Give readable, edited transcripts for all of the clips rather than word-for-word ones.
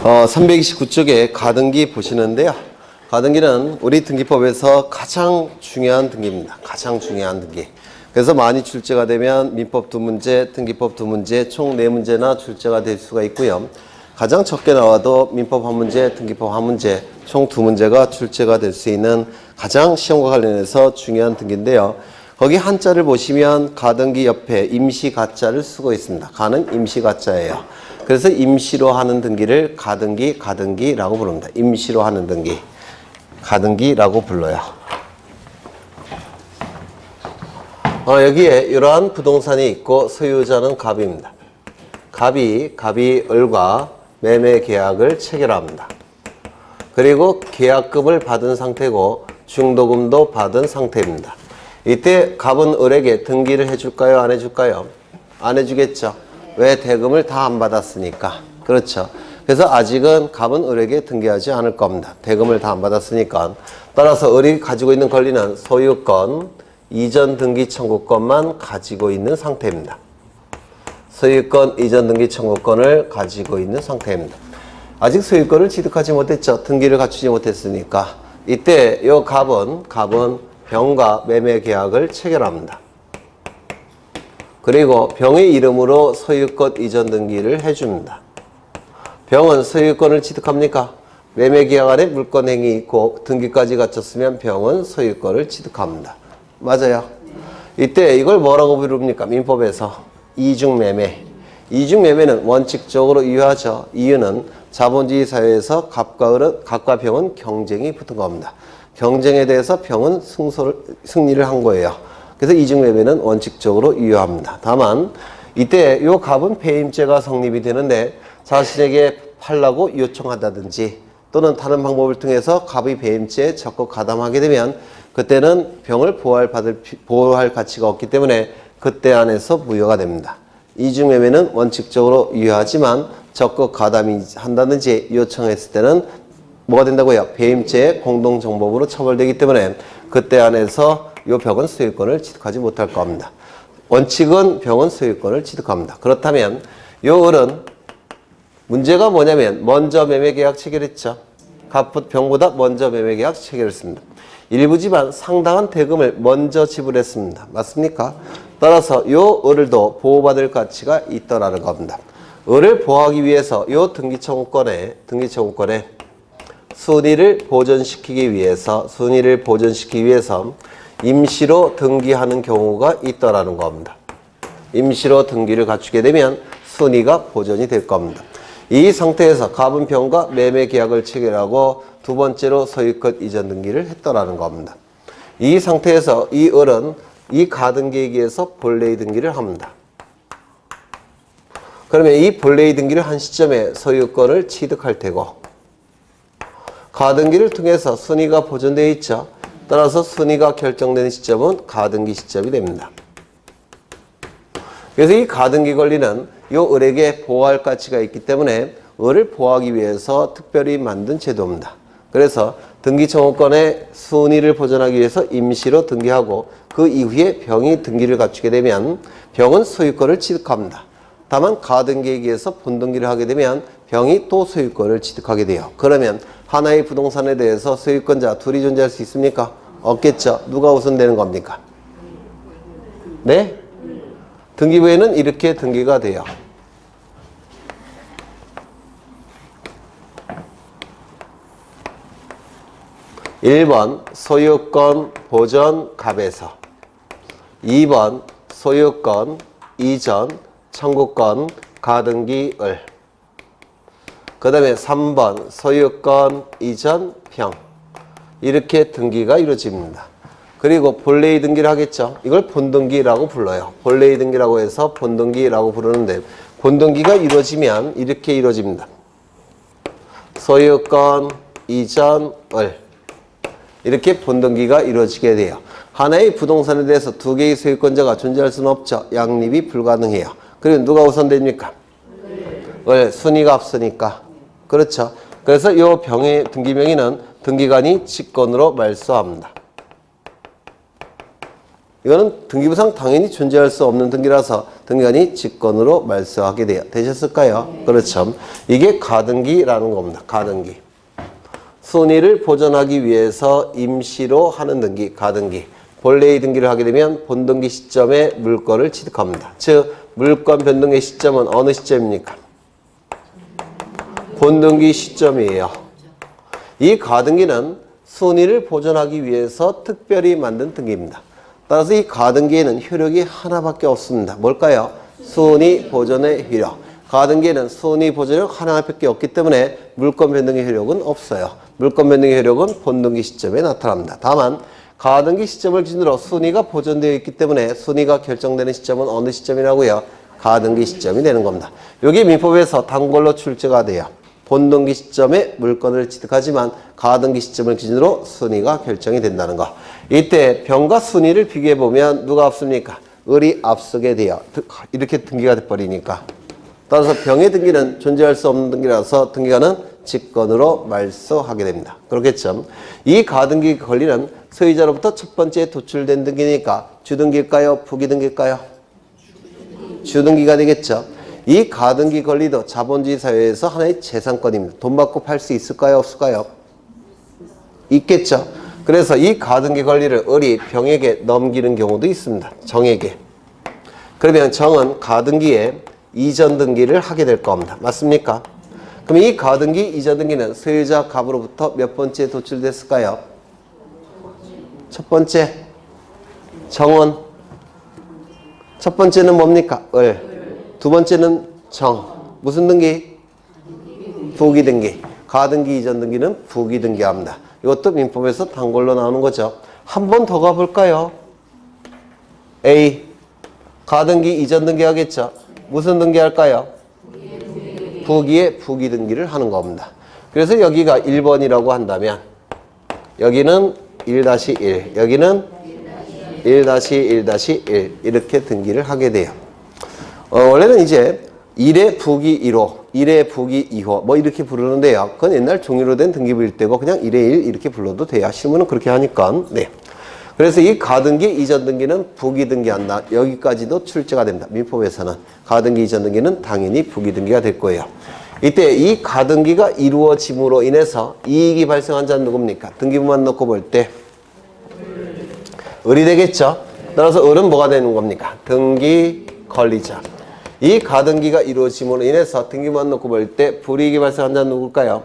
329쪽에 가등기 보시는데요. 가등기는 우리 등기법에서 가장 중요한 등기입니다. 가장 중요한 등기. 그래서 많이 출제가 되면 민법 2문제, 등기법 2문제, 총 4문제나 출제가 될 수가 있고요. 가장 적게 나와도 민법 1문제, 등기법 1문제, 총 2문제가 출제가 될 수 있는 가장 시험과 관련해서 중요한 등기인데요. 거기 한자를 보시면 가등기 옆에 임시 가자를 쓰고 있습니다. 가는 임시 가자예요. 그래서 임시로 하는 등기를 가등기, 가등기라고 부릅니다. 임시로 하는 등기, 가등기라고 불러요. 여기에 이러한 부동산이 있고 소유자는 갑입니다. 갑이 을과 매매 계약을 체결합니다. 그리고 계약금을 받은 상태고 중도금도 받은 상태입니다. 이때 갑은 을에게 등기를 해줄까요? 안 해줄까요? 안 해주겠죠. 왜? 대금을 다 안 받았으니까. 그렇죠. 그래서 아직은 갑은 을에게 등기하지 않을 겁니다. 대금을 다 안 받았으니까. 따라서 을이 가지고 있는 권리는 소유권, 이전 등기 청구권만 가지고 있는 상태입니다. 소유권, 이전 등기 청구권을 가지고 있는 상태입니다. 아직 소유권을 취득하지 못했죠. 등기를 갖추지 못했으니까. 이때 이 갑은 병과 매매 계약을 체결합니다. 그리고 병의 이름으로 소유권 이전 등기를 해줍니다. 병은 소유권을 취득합니까? 매매 계약 안에 물권행위 있고 등기까지 갖췄으면 병은 소유권을 취득합니다. 맞아요. 이때 이걸 뭐라고 부릅니까? 민법에서 이중매매. 이중매매는 원칙적으로 유효하죠. 이유는 자본주의 사회에서 갑과 병은 경쟁이 붙은 겁니다. 경쟁에 대해서 병은 승리를 한 거예요. 그래서 이중매매는 원칙적으로 유효합니다. 다만 이때 요 갑은 배임죄가 성립이 되는데 자신에게 팔라고 요청한다든지 또는 다른 방법을 통해서 갑이 배임죄에 적극 가담하게 되면 그때는 병을 보호할 가치가 없기 때문에 그때 안에서 무효가 됩니다. 이중매매는 원칙적으로 유효하지만 적극 가담이 한다든지 요청했을 때는 뭐가 된다고요? 배임죄의 공동정범으로 처벌되기 때문에 그때 안에서 이 병은 소유권을 취득하지 못할 겁니다. 원칙은 병은 소유권을 취득합니다. 그렇다면 이 을은 문제가 뭐냐면 먼저 매매계약 체결했죠. 병보다 먼저 매매계약 체결했습니다. 일부지만 상당한 대금을 먼저 지불했습니다. 맞습니까? 따라서 이 을도 보호받을 가치가 있더라는 겁니다. 을을 보호하기 위해서 이 등기청구권에 순위를 보존시키기 위해서 임시로 등기하는 경우가 있더라는 겁니다. 임시로 등기를 갖추게 되면 순위가 보존이 될 겁니다. 이 상태에서 갑은 병과 매매 계약을 체결하고 두 번째로 소유권 이전 등기를 했더라는 겁니다. 이 상태에서 이 을은 이 가등기에서 본래의 등기를 합니다. 그러면 이 본래의 등기를 한 시점에 소유권을 취득할 테고 가등기를 통해서 순위가 보존되어 있죠. 따라서 순위가 결정되는 시점은 가등기 시점이 됩니다. 그래서 이 가등기 권리는 이 을에게 보호할 가치가 있기 때문에 을을 보호하기 위해서 특별히 만든 제도입니다. 그래서 등기청구권의 순위를 보존하기 위해서 임시로 등기하고 그 이후에 병이 등기를 갖추게 되면 병은 소유권을 취득합니다. 다만 가등기에 의해서 본등기를 하게 되면 병이 또 소유권을 취득하게 돼요. 그러면 하나의 부동산에 대해서 소유권자 둘이 존재할 수 있습니까? 없겠죠. 누가 우선되는 겁니까? 네? 등기부에는 이렇게 등기가 돼요. 1번 소유권 보존 갑에서 2번 소유권 이전 청구권 가등기 을 그 다음에 3번 소유권 이전 병 이렇게 등기가 이루어집니다. 그리고 본래의 등기를 하겠죠. 이걸 본등기라고 불러요. 본래의 등기라고 해서 본등기라고 부르는데 본등기가 이루어지면 이렇게 이루어집니다. 소유권 이전 을 이렇게 본등기가 이루어지게 돼요. 하나의 부동산에 대해서 두 개의 소유권자가 존재할 수는 없죠. 양립이 불가능해요. 그리고 누가 우선됩니까? 을 순위가 없으니까. 그렇죠. 그래서 이 병의 등기 명의는 등기관이 직권으로 말소합니다. 이거는 등기부상 당연히 존재할 수 없는 등기라서 등기관이 직권으로 말소하게 되셨을까요? 그렇죠. 이게 가등기라는 겁니다. 가등기. 순위를 보존하기 위해서 임시로 하는 등기, 가등기. 본래의 등기를 하게 되면 본등기 시점에 물건을 취득합니다. 즉 물건 변동의 시점은 어느 시점입니까? 본등기 시점이에요. 이 가등기는 순위를 보존하기 위해서 특별히 만든 등기입니다. 따라서 이 가등기에는 효력이 하나밖에 없습니다. 뭘까요? 순위 보존의 효력. 가등기에는 순위 보존력 하나밖에 없기 때문에 물건 변동의 효력은 없어요. 물건 변동의 효력은 본등기 시점에 나타납니다. 다만 가등기 시점을 기준으로 순위가 보존되어 있기 때문에 순위가 결정되는 시점은 어느 시점이라고요? 가등기 시점이 되는 겁니다. 여기 민법에서 단골로 출제가 돼요. 본등기 시점에 물건을 취득하지만 가등기 시점을 기준으로 순위가 결정이 된다는 거. 이때 병과 순위를 비교해 보면 누가 앞섭니까? 을이 앞서게 돼요. 이렇게 등기가 돼버리니까. 따라서 병의 등기는 존재할 수 없는 등기라서 등기관은 직권으로 말소하게 됩니다. 그렇겠죠? 이 가등기 권리는 소유자로부터 첫 번째 도출된 등기니까 주등기일까요? 부기등기일까요? 주등기가 되겠죠. 이 가등기 권리도 자본주의 사회에서 하나의 재산권입니다. 돈 받고 팔 수 있을까요? 없을까요? 있겠죠. 그래서 이 가등기 권리를 을이 병에게 넘기는 경우도 있습니다. 정에게. 그러면 정은 가등기에 이전 등기를 하게 될 겁니다. 맞습니까? 그럼 이 가등기 이전 등기는 소유자 갑으로부터 몇 번째 도출됐을까요? 첫 번째. 정은. 첫 번째는 뭡니까? 을. 두 번째는 정. 무슨 등기? 부기등기. 가등기 이전 등기는 부기등기합니다. 이것도 민법에서 단골로 나오는 거죠. 한 번 더 가볼까요? A. 가등기 이전 등기 하겠죠. 무슨 등기 할까요? 부기에 부기등기를 하는 겁니다. 그래서 여기가 1번이라고 한다면 여기는 1-1, 여기는 1-1-1 이렇게 등기를 하게 돼요. 원래는 이제 1의 부기 1호, 1의 부기 2호 뭐 이렇게 부르는데요. 그건 옛날 종이로 된 등기부일 때고 그냥 1의 1 이렇게 불러도 돼요. 실무는 그렇게 하니까. 네. 그래서 이 가등기 이전 등기는 부기등기한다. 여기까지도 출제가 됩니다. 민법에서는. 가등기 이전 등기는 당연히 부기등기가 될 거예요. 이때 이 가등기가 이루어짐으로 인해서 이익이 발생한 자는 누굽니까? 등기부만 놓고 볼 때 을이 되겠죠. 따라서 을은 뭐가 되는 겁니까? 등기 권리자. 이 가등기가 이루어짐으로 인해서 등기부만 놓고 볼 때 불이익이 발생한 자는 누굴까요?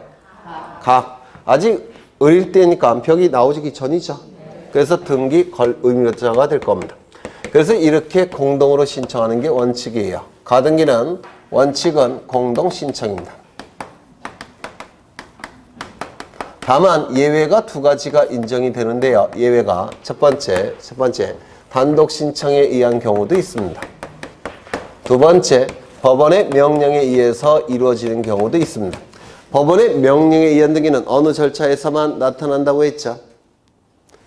갑. 아직 을일 때니까 벽이 나오기 전이죠. 그래서 등기 의무자가 될 겁니다. 그래서 이렇게 공동으로 신청하는 게 원칙이에요. 가등기는 원칙은 공동 신청입니다. 다만 예외가 두 가지가 인정이 되는데요. 예외가 첫 번째 단독 신청에 의한 경우도 있습니다. 두 번째 법원의 명령에 의해서 이루어지는 경우도 있습니다. 법원의 명령에 의한 등기는 어느 절차에서만 나타난다고 했죠?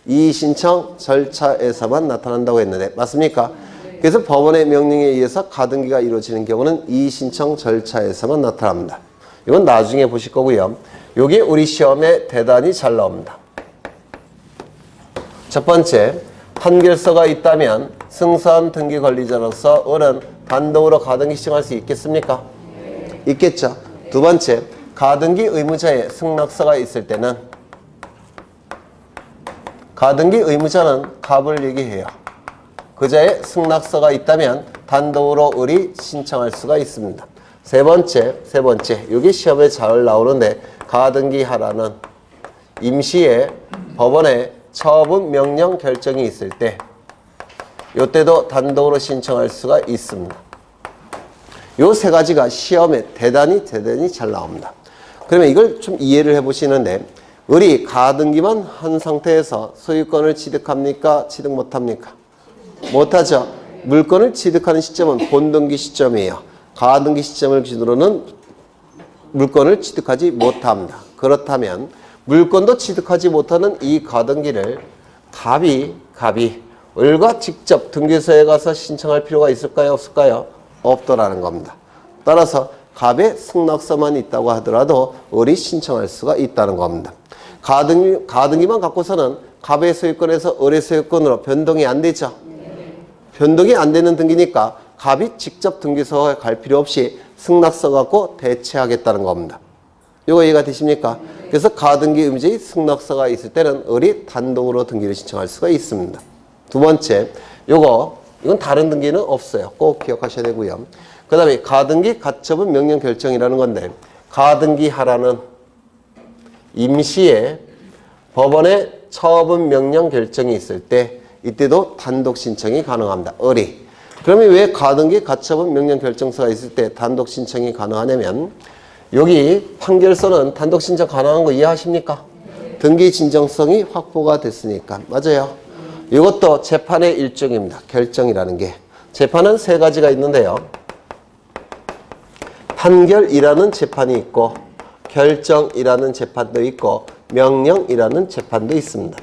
이의신청 절차에서만 나타난다고 했는데 맞습니까? 그래서 법원의 명령에 의해서 가등기가 이루어지는 경우는 이의신청 절차에서만 나타납니다. 이건 나중에 보실 거고요. 이게 우리 시험에 대단히 잘 나옵니다. 첫 번째, 판결서가 있다면 승소한 등기 권리자로서 을은 단독으로 가등기 신청할 수 있겠습니까? 있겠죠. 두 번째, 가등기 의무자의 승낙서가 있을 때는 가등기 의무자는 갑을 얘기해요. 그자의 승낙서가 있다면 단독으로 을이 신청할 수가 있습니다. 세 번째, 이게 시험에 잘 나오는데 가등기하라는 임시에 법원의 처분 명령 결정이 있을 때 이때도 단독으로 신청할 수가 있습니다. 요 세 가지가 시험에 대단히 잘 나옵니다. 그러면 이걸 좀 이해를 해보시는데 을이 가등기만 한 상태에서 소유권을 취득합니까? 취득 못합니까? 못하죠. 물건을 취득하는 시점은 본등기 시점이에요. 가등기 시점을 기준으로는 물건을 취득하지 못합니다. 그렇다면 물건도 취득하지 못하는 이 가등기를 갑이 을과 직접 등기소에 가서 신청할 필요가 있을까요? 없을까요? 없더라는 겁니다. 따라서 갑의 승낙서만 있다고 하더라도 을이 신청할 수가 있다는 겁니다. 가등기만 갖고서는 갑의 소유권에서 을의 소유권으로 변동이 안 되죠. 변동이 안 되는 등기니까 갑이 직접 등기소에 갈 필요 없이 승낙서 갖고 대체하겠다는 겁니다. 이거 이해가 되십니까? 그래서 가등기 의무자의 승낙서가 있을 때는 을이 단독으로 등기를 신청할 수가 있습니다. 두 번째, 이건 다른 등기는 없어요. 꼭 기억하셔야 되고요. 그 다음에 가등기 가처분 명령 결정이라는 건데, 가등기 하라는 임시에 법원의 처분 명령 결정이 있을 때 이때도 단독 신청이 가능합니다. 을이. 그러면 왜 가등기 가처분 명령 결정서가 있을 때 단독 신청이 가능하냐면, 여기 판결서는 단독 신청 가능한 거 이해하십니까? 등기 진정성이 확보가 됐으니까. 맞아요. 이것도 재판의 일종입니다. 결정이라는 게. 재판은 세 가지가 있는데요. 판결이라는 재판이 있고, 결정이라는 재판도 있고, 명령이라는 재판도 있습니다.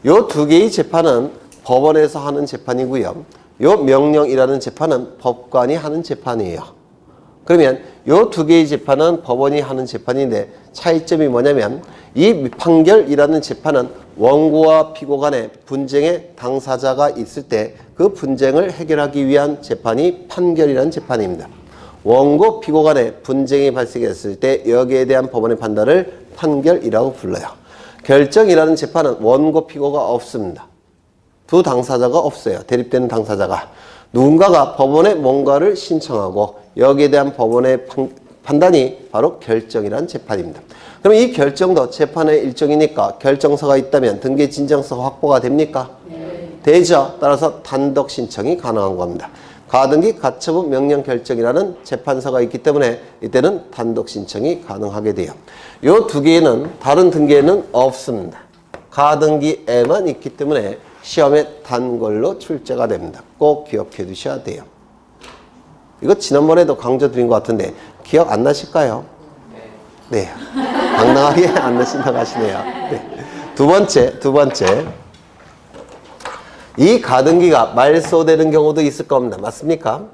요 두 개의 재판은 법원에서 하는 재판이고요. 요 명령이라는 재판은 법관이 하는 재판이에요. 그러면 요 두 개의 재판은 법원이 하는 재판인데, 차이점이 뭐냐면 이 판결이라는 재판은 원고와 피고 간의 분쟁의 당사자가 있을 때 그 분쟁을 해결하기 위한 재판이 판결이라는 재판입니다. 원고, 피고 간의 분쟁이 발생했을 때 여기에 대한 법원의 판단을 판결이라고 불러요. 결정이라는 재판은 원고, 피고가 없습니다. 두 당사자가 없어요. 대립되는 당사자가. 누군가가 법원에 뭔가를 신청하고 여기에 대한 법원의 판단이 바로 결정이라는 재판입니다. 그럼 이 결정도 재판의 일종이니까 결정서가 있다면 등기 진정서가 확보가 됩니까? 네. 되죠. 따라서 단독 신청이 가능한 겁니다. 가등기 가처분 명령 결정이라는 재판서가 있기 때문에 이때는 단독 신청이 가능하게 돼요. 이 두 개는 다른 등기에는 없습니다. 가등기에만 있기 때문에 시험에 단걸로 출제가 됩니다. 꼭 기억해 두셔야 돼요. 이거 지난번에도 강조 드린 것 같은데 기억 안 나실까요? 네. 당당하게 안 나신다고 하시네요. 네. 두 번째. 이 가등기가 말소되는 경우도 있을 겁니다. 맞습니까?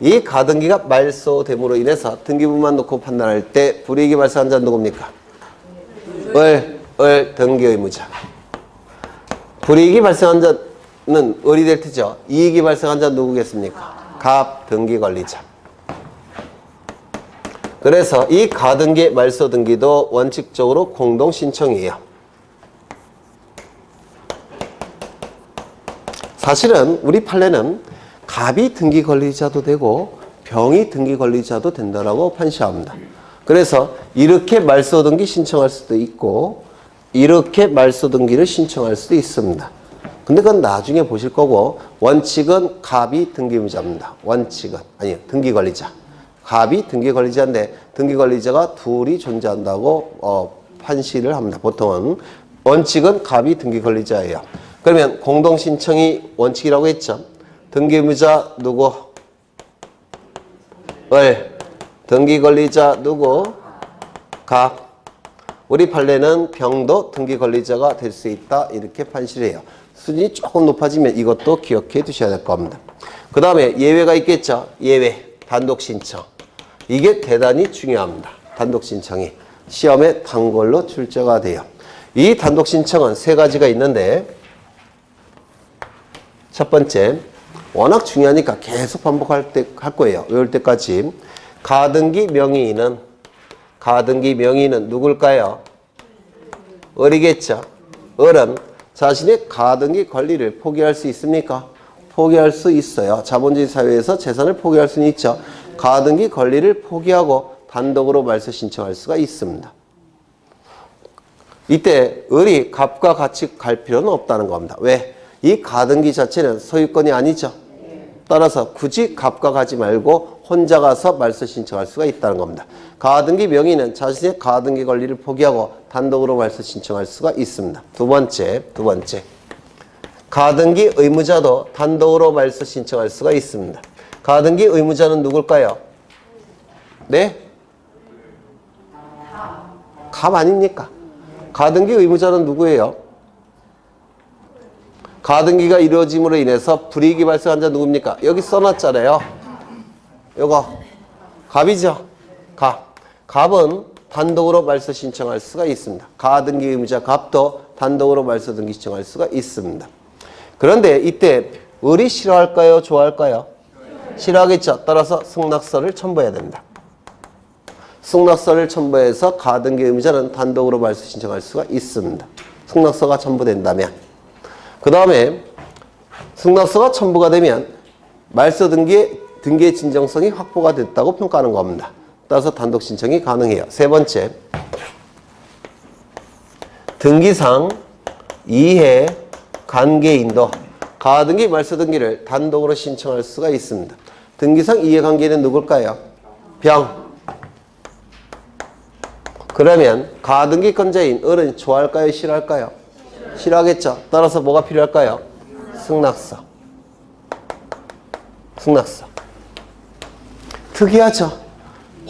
이 가등기가 말소됨으로 인해서 등기부만 놓고 판단할 때 불이익이 발생한 자는 누굽니까? 을 등기 의무자. 불이익이 발생한 자는 을이 될 테죠. 이익이 발생한 자는 누구겠습니까? 갑 등기 권리자. 그래서 이 가등기 말소 등기도 원칙적으로 공동 신청이에요. 사실은 우리 판례는 갑이 등기 권리자도 되고 병이 등기 권리자도 된다라고 판시합니다. 그래서 이렇게 말소 등기 신청할 수도 있고 이렇게 말소 등기를 신청할 수도 있습니다. 근데 그건 나중에 보실 거고, 원칙은 갑이 등기 의무자입니다. 원칙은. 아니요, 등기 권리자. 갑이 등기 권리자인데 등기 권리자가 둘이 존재한다고 판시를 합니다. 보통은. 원칙은 갑이 등기 권리자예요. 그러면 공동 신청이 원칙이라고 했죠. 등기 의무자 누구? 을. 등기 권리자 누구? 갑. 우리 판례는 병도 등기 권리자가 될 수 있다. 이렇게 판시를 해요. 수준이 조금 높아지면 이것도 기억해 두셔야 될 겁니다. 그 다음에 예외가 있겠죠. 예외. 단독 신청. 이게 대단히 중요합니다. 단독 신청이. 시험에 단걸로 출제가 돼요. 이 단독 신청은 세 가지가 있는데, 첫 번째, 워낙 중요하니까 계속 반복할 거예요. 외울 때까지. 가등기 명의인은 누굴까요? 을이겠죠. 을은 자신의 가등기 권리를 포기할 수 있습니까? 포기할 수 있어요. 자본주의 사회에서 재산을 포기할 수는 있죠. 가등기 권리를 포기하고 단독으로 말소 신청할 수가 있습니다. 이때 을이 갑과 같이 갈 필요는 없다는 겁니다. 왜? 이 가등기 자체는 소유권이 아니죠. 따라서 굳이 갑과 가지 말고 혼자 가서 말소 신청할 수가 있다는 겁니다. 가등기 명의는 자신의 가등기 권리를 포기하고 단독으로 말소 신청할 수가 있습니다. 두 번째. 가등기 의무자도 단독으로 말소 신청할 수가 있습니다. 가등기 의무자는 누굴까요? 네? 갑 아닙니까? 가등기 의무자는 누구예요? 가등기가 이루어짐으로 인해서 불이익이 발생한 자 누굽니까? 여기 써놨잖아요. 요거 갑이죠. 갑은 단독으로 말소 신청할 수가 있습니다. 가등기 의무자 갑도 단독으로 말소 등기 신청할 수가 있습니다. 그런데 이때 을이 싫어할까요? 좋아할까요? 싫어하겠죠. 따라서 승낙서를 첨부해야 됩니다. 승낙서를 첨부해서 가등기 의무자는 단독으로 말소 신청할 수가 있습니다. 승낙서가 첨부된다면. 그 다음에 승낙서가 첨부가 되면 말소 등기의 진정성이 확보가 됐다고 평가하는 겁니다. 따라서 단독 신청이 가능해요. 세 번째, 등기상 이해 관계인도 가등기 말소 등기를 단독으로 신청할 수가 있습니다. 등기상 이해관계는 누굴까요? 병. 그러면 가등기권자인 을은 좋아할까요? 싫어할까요? 싫어하겠죠. 따라서 뭐가 필요할까요? 승낙서. 승낙서. 특이하죠.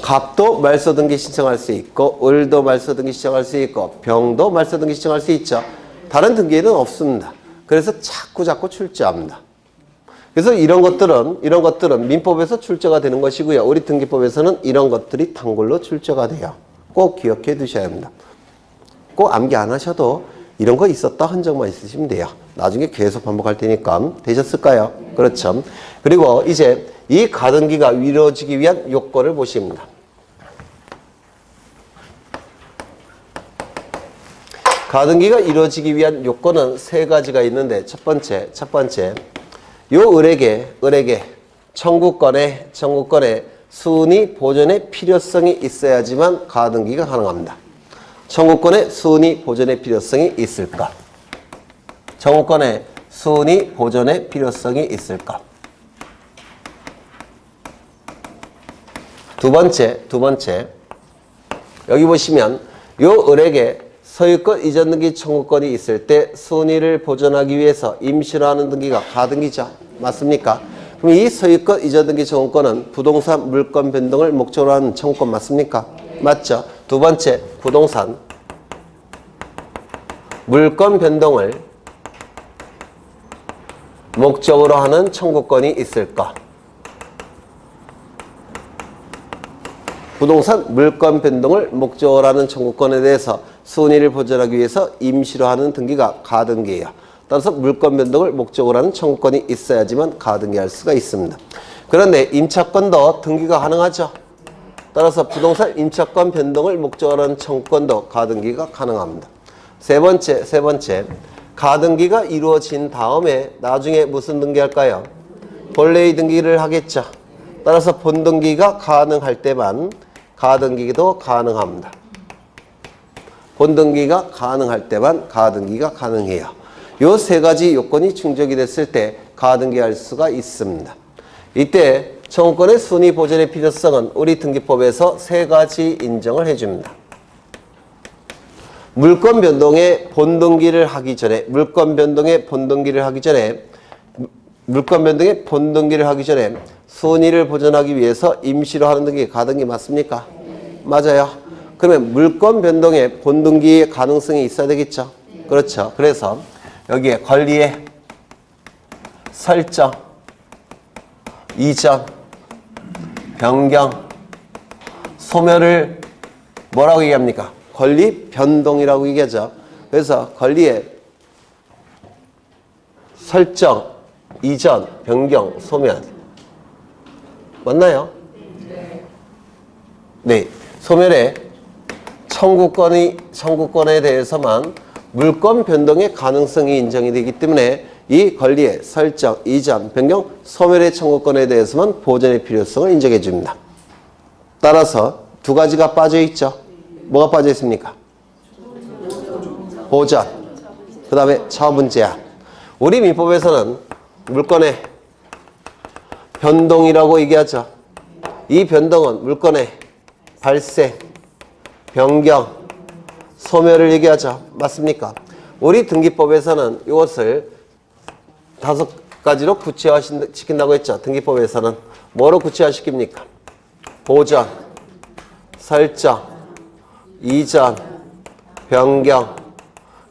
갑도 말소 등기 신청할 수 있고 을도 말소 등기 신청할 수 있고 병도 말소 등기 신청할 수 있죠. 다른 등기에는 없습니다. 그래서 자꾸 출제합니다. 그래서 이런 것들은 민법에서 출제가 되는 것이고요. 우리 등기법에서는 이런 것들이 단골로 출제가 돼요. 꼭 기억해 두셔야 합니다. 꼭 암기 안 하셔도 이런 거 있었다 흔적만 있으시면 돼요. 나중에 계속 반복할 테니까. 되셨을까요? 그렇죠. 그리고 이제 이 가등기가 이루어지기 위한 요건을 보십니다. 가등기가 이루어지기 위한 요건은 세 가지가 있는데 첫 번째 요 을에게 청구권의 수은이 보존의 필요성이 있어야지만 가등기가 가능합니다. 청구권의 수은이 보존의 필요성이 있을까? 청구권의 수은이 보존의 필요성이 있을까? 두 번째 여기 보시면 요 을에게 소유권 이전 등기 청구권이 있을 때 수은이를 보존하기 위해서 임시로 하는 등기가 가등기죠. 맞습니까? 그럼 이 소유권 이전 등기 청구권은 부동산 물권 변동을 목적으로 하는 청구권 맞습니까? 맞죠. 두 번째, 부동산 물권 변동을 목적으로 하는 청구권이 있을까? 부동산 물권 변동을 목적으로 하는 청구권에 대해서 수은이를 보존하기 위해서 임시로 하는 등기가 가등기예요. 따라서 물권 변동을 목적으로 하는 청구권이 있어야지만 가등기할 수가 있습니다. 그런데 임차권도 등기가 가능하죠. 따라서 부동산 임차권 변동을 목적으로 하는 청구권도 가등기가 가능합니다. 세 번째 가등기가 이루어진 다음에 나중에 무슨 등기할까요? 본래의 등기를 하겠죠. 따라서 본등기가 가능할 때만 가등기도 가능합니다. 본등기가 가능할 때만 가등기가 가능해요. 요 세 가지 요건이 충족이 됐을 때 가등기할 수가 있습니다. 이때 청구권의 순위 보존의 필요성은 우리 등기법에서 세 가지 인정을 해줍니다. 물권 변동의 본등기를 하기 전에 순위를 보존하기 위해서 임시로 하는 등기 가등기 맞습니까? 맞아요. 그러면 물권 변동의 본등기의 가능성이 있어야 되겠죠? 그렇죠. 그래서 여기에 권리의 설정, 이전, 변경, 소멸을 뭐라고 얘기합니까? 권리 변동이라고 얘기하죠. 그래서 권리의 설정, 이전, 변경, 소멸 맞나요? 네. 소멸의 청구권에 대해서만 물권 변동의 가능성이 인정이 되기 때문에 이 권리의 설정, 이전, 변경, 소멸의 청구권에 대해서만 보존의 필요성을 인정해 줍니다. 따라서 두 가지가 빠져 있죠. 뭐가 빠져 있습니까? 보존, 그 다음에 처분 제한. 우리 민법에서는 물권의 변동이라고 얘기하죠. 이 변동은 물권의 발생, 변경, 소멸을 얘기하죠. 맞습니까? 우리 등기법에서는 이것을 5가지로 구체화시킨다고 했죠. 등기법에서는 뭐로 구체화시킵니까? 보존, 설정, 이전, 변경,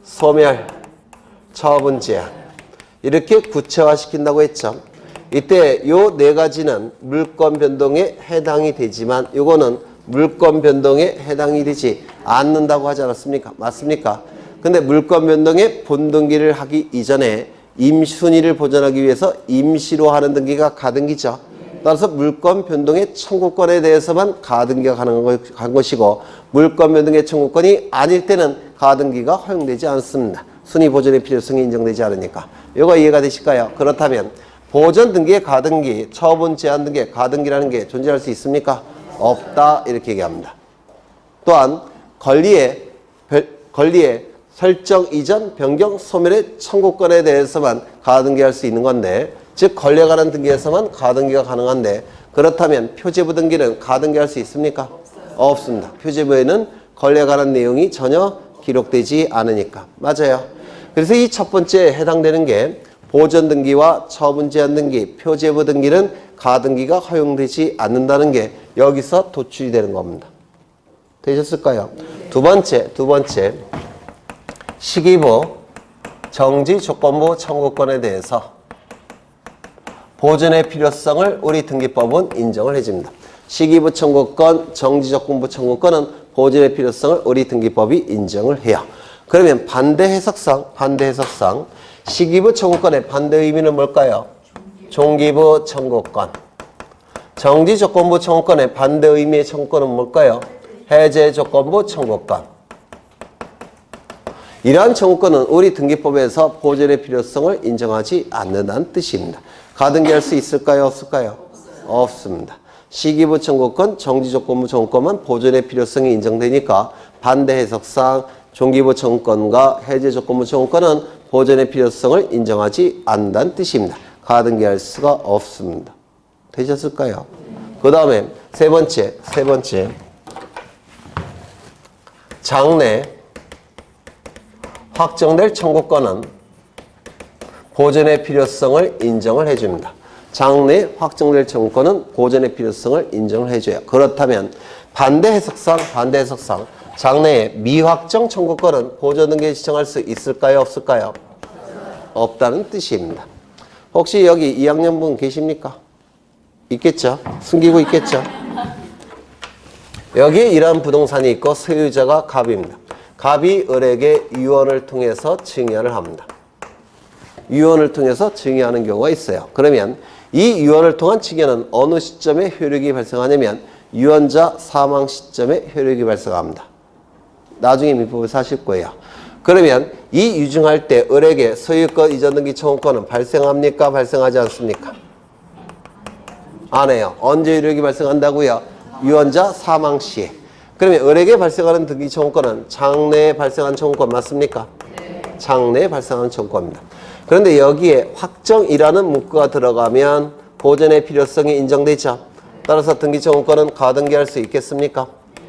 소멸, 처분 제한 이렇게 구체화시킨다고 했죠. 이때 요 네 가지는 물권 변동에 해당이 되지만 요거는 물권 변동에 해당이 되지 않는다고 하지 않았습니까? 맞습니까? 근데 물권 변동의 본등기를 하기 이전에 순위를 보존하기 위해서 임시로 하는 등기가 가등기죠. 따라서 물권 변동의 청구권에 대해서만 가등기가 가능한 것이고 물권 변동의 청구권이 아닐 때는 가등기가 허용되지 않습니다. 순위 보존의 필요성이 인정되지 않으니까. 이거 이해가 되실까요? 그렇다면 보존 등기의 가등기, 처분 제한 등기의 가등기라는 게 존재할 수 있습니까? 없다 이렇게 얘기합니다. 또한 권리의 설정 이전, 변경, 소멸의 청구권에 대해서만 가등기할 수 있는 건데 즉 권리에 관한 등기에서만 가등기가 가능한데 그렇다면 표제부 등기는 가등기할 수 있습니까? 없습니다. 표제부에는 권리에 관한 내용이 전혀 기록되지 않으니까. 맞아요. 그래서 이 첫 번째에 해당되는 게 보존 등기와 처분 제한 등기, 표제부 등기는 가등기가 허용되지 않는다는 게 여기서 도출이 되는 겁니다. 되셨을까요? 두 번째 시기부, 정지 조건부 청구권에 대해서 보존의 필요성을 우리 등기법은 인정을 해줍니다. 시기부 청구권, 정지 조건부 청구권은 보존의 필요성을 우리 등기법이 인정을 해요. 그러면 반대 해석상 시기부 청구권의 반대 의미는 뭘까요? 종기부 청구권. 정지 조건부 청구권의 반대 의미의 청구권은 뭘까요? 해제 조건부 청구권. 이러한 청구권은 우리 등기법에서 보존의 필요성을 인정하지 않는다는 뜻입니다. 가등기할 수 있을까요? 없을까요? 없습니다. 시기부 청구권, 정지조건부 청구권만 보존의 필요성이 인정되니까 반대 해석상 종기부 청구권과 해제조건부 청구권은 보존의 필요성을 인정하지 않는다는 뜻입니다. 가등기할 수가 없습니다. 되셨을까요? 그 다음에 세 번째 장래 확정될 청구권은 보존의 필요성을 인정을 해줍니다. 장래 확정될 청구권은 보존의 필요성을 인정을 해줘요. 그렇다면 반대 해석상 장래의 미확정 청구권은 보존 등기에 지정할 수 있을까요? 없을까요? 없다는 뜻입니다. 혹시 여기 2학년 분 계십니까? 있겠죠? 숨기고 있겠죠? 여기에 이러한 부동산이 있고 소유자가 갑입니다. 갑이 을에게 유언을 통해서 증여를 합니다. 유언을 통해서 증여하는 경우가 있어요. 그러면 이 유언을 통한 증여는 어느 시점에 효력이 발생하냐면 유언자 사망 시점에 효력이 발생합니다. 나중에 민법에서 하실 거예요. 그러면 이 유증할 때 을에게 소유권 이전 등기 청구권은 발생합니까? 발생하지 않습니까? 안 해요. 언제 효력이 발생한다고요? 유언자 사망 시에. 그러면 을에게 발생하는 등기 청구권은 장래에 발생한 청구권 맞습니까? 네. 장래에 발생하는 청구권입니다. 그런데 여기에 확정이라는 문구가 들어가면 보존의 필요성이 인정되죠. 따라서 등기 청구권은 가등기할 수 있겠습니까?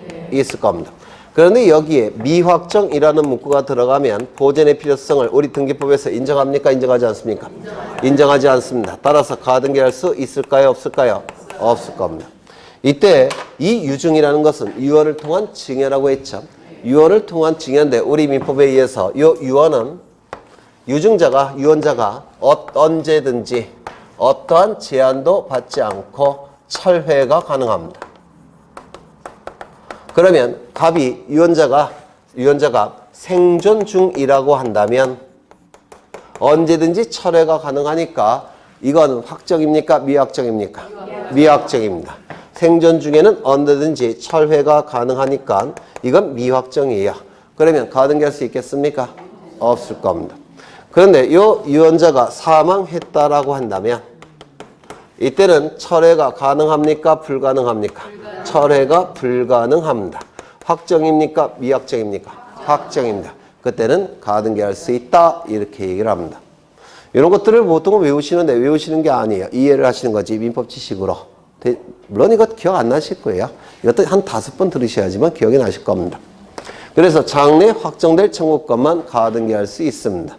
네. 있을 겁니다. 그런데 여기에 미확정이라는 문구가 들어가면 보존의 필요성을 우리 등기법에서 인정합니까? 인정하지 않습니까? 인정하지 않습니다. 따라서 가등기할 수 있을까요? 없을까요? 없을 겁니다. 이때 이 유증이라는 것은 유언을 통한 증여라고 했죠. 유언을 통한 증여인데 우리 민법에 의해서 이 유언은 유언자가 언제든지 어떠한 제한도 받지 않고 철회가 가능합니다. 그러면 갑이 유언자가 생존 중이라고 한다면 언제든지 철회가 가능하니까 이건 확정입니까? 미확정입니까? 미확정입니다. 생존 중에는 언제든지 철회가 가능하니까 이건 미확정이에요. 그러면 가등기할 수 있겠습니까? 없을 겁니다. 그런데 이 유언자가 사망했다라고 한다면 이때는 철회가 가능합니까? 불가능합니까? 철회가 불가능합니다. 확정입니까? 미확정입니까? 확정입니다. 그때는 가등기할 수 있다 이렇게 얘기를 합니다. 이런 것들을 보통은 외우시는데 외우시는 게 아니에요. 이해를 하시는 거지 민법 지식으로. 물론 이거 기억 안 나실 거예요. 이것도 한 5번 들으셔야지만 기억이 나실 겁니다. 그래서 장래 확정될 청구권만 가등기할 수 있습니다.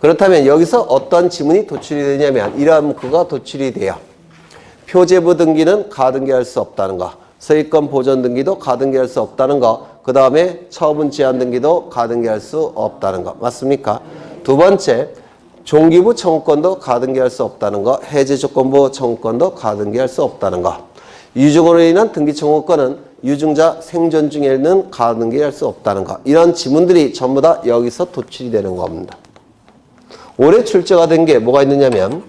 그렇다면 여기서 어떤 지문이 도출이 되냐면 이러한 문구가 도출이 돼요. 표제부 등기는 가등기할 수 없다는 거, 소유권 보존 등기도 가등기할 수 없다는 거, 그 다음에 처분 제한 등기도 가등기할 수 없다는 거 맞습니까? 두 번째, 종기부 청구권도 가등기할 수 없다는 거, 해제 조건부 청구권도 가등기할 수 없다는 거, 유증으로 인한 등기 청구권은 유증자 생존 중에는 가등기할 수 없다는 거, 이런 지문들이 전부 다 여기서 도출이 되는 겁니다. 올해 출제가 된 게 뭐가 있느냐면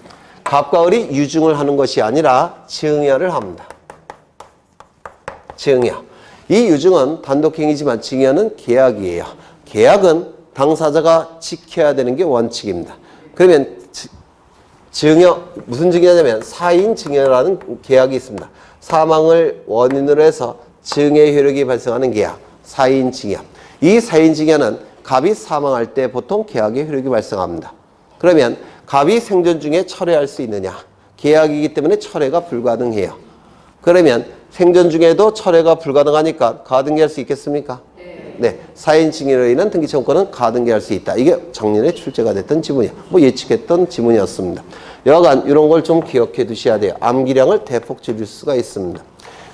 갑과 을이 유증을 하는 것이 아니라 증여를 합니다. 증여. 이 유증은 단독행위지만 증여는 계약이에요. 계약은 당사자가 지켜야 되는 게 원칙입니다. 그러면 증여, 무슨 증여냐면 사인 증여라는 계약이 있습니다. 사망을 원인으로 해서 증여 효력이 발생하는 계약, 사인 증여. 이 사인 증여는 갑이 사망할 때 보통 계약의 효력이 발생합니다. 그러면 갑이 생전 중에 철회할 수 있느냐? 계약이기 때문에 철회가 불가능해요. 그러면 생전 중에도 철회가 불가능하니까 가등기할 수 있겠습니까? 네. 사인 증여로 인한 등기 청구권은 가등기할 수 있다. 이게 작년에 출제가 됐던 지문이야. 뭐 예측했던 지문이었습니다. 여하간 이런 걸 좀 기억해 두셔야 돼요. 암기량을 대폭 줄일 수가 있습니다.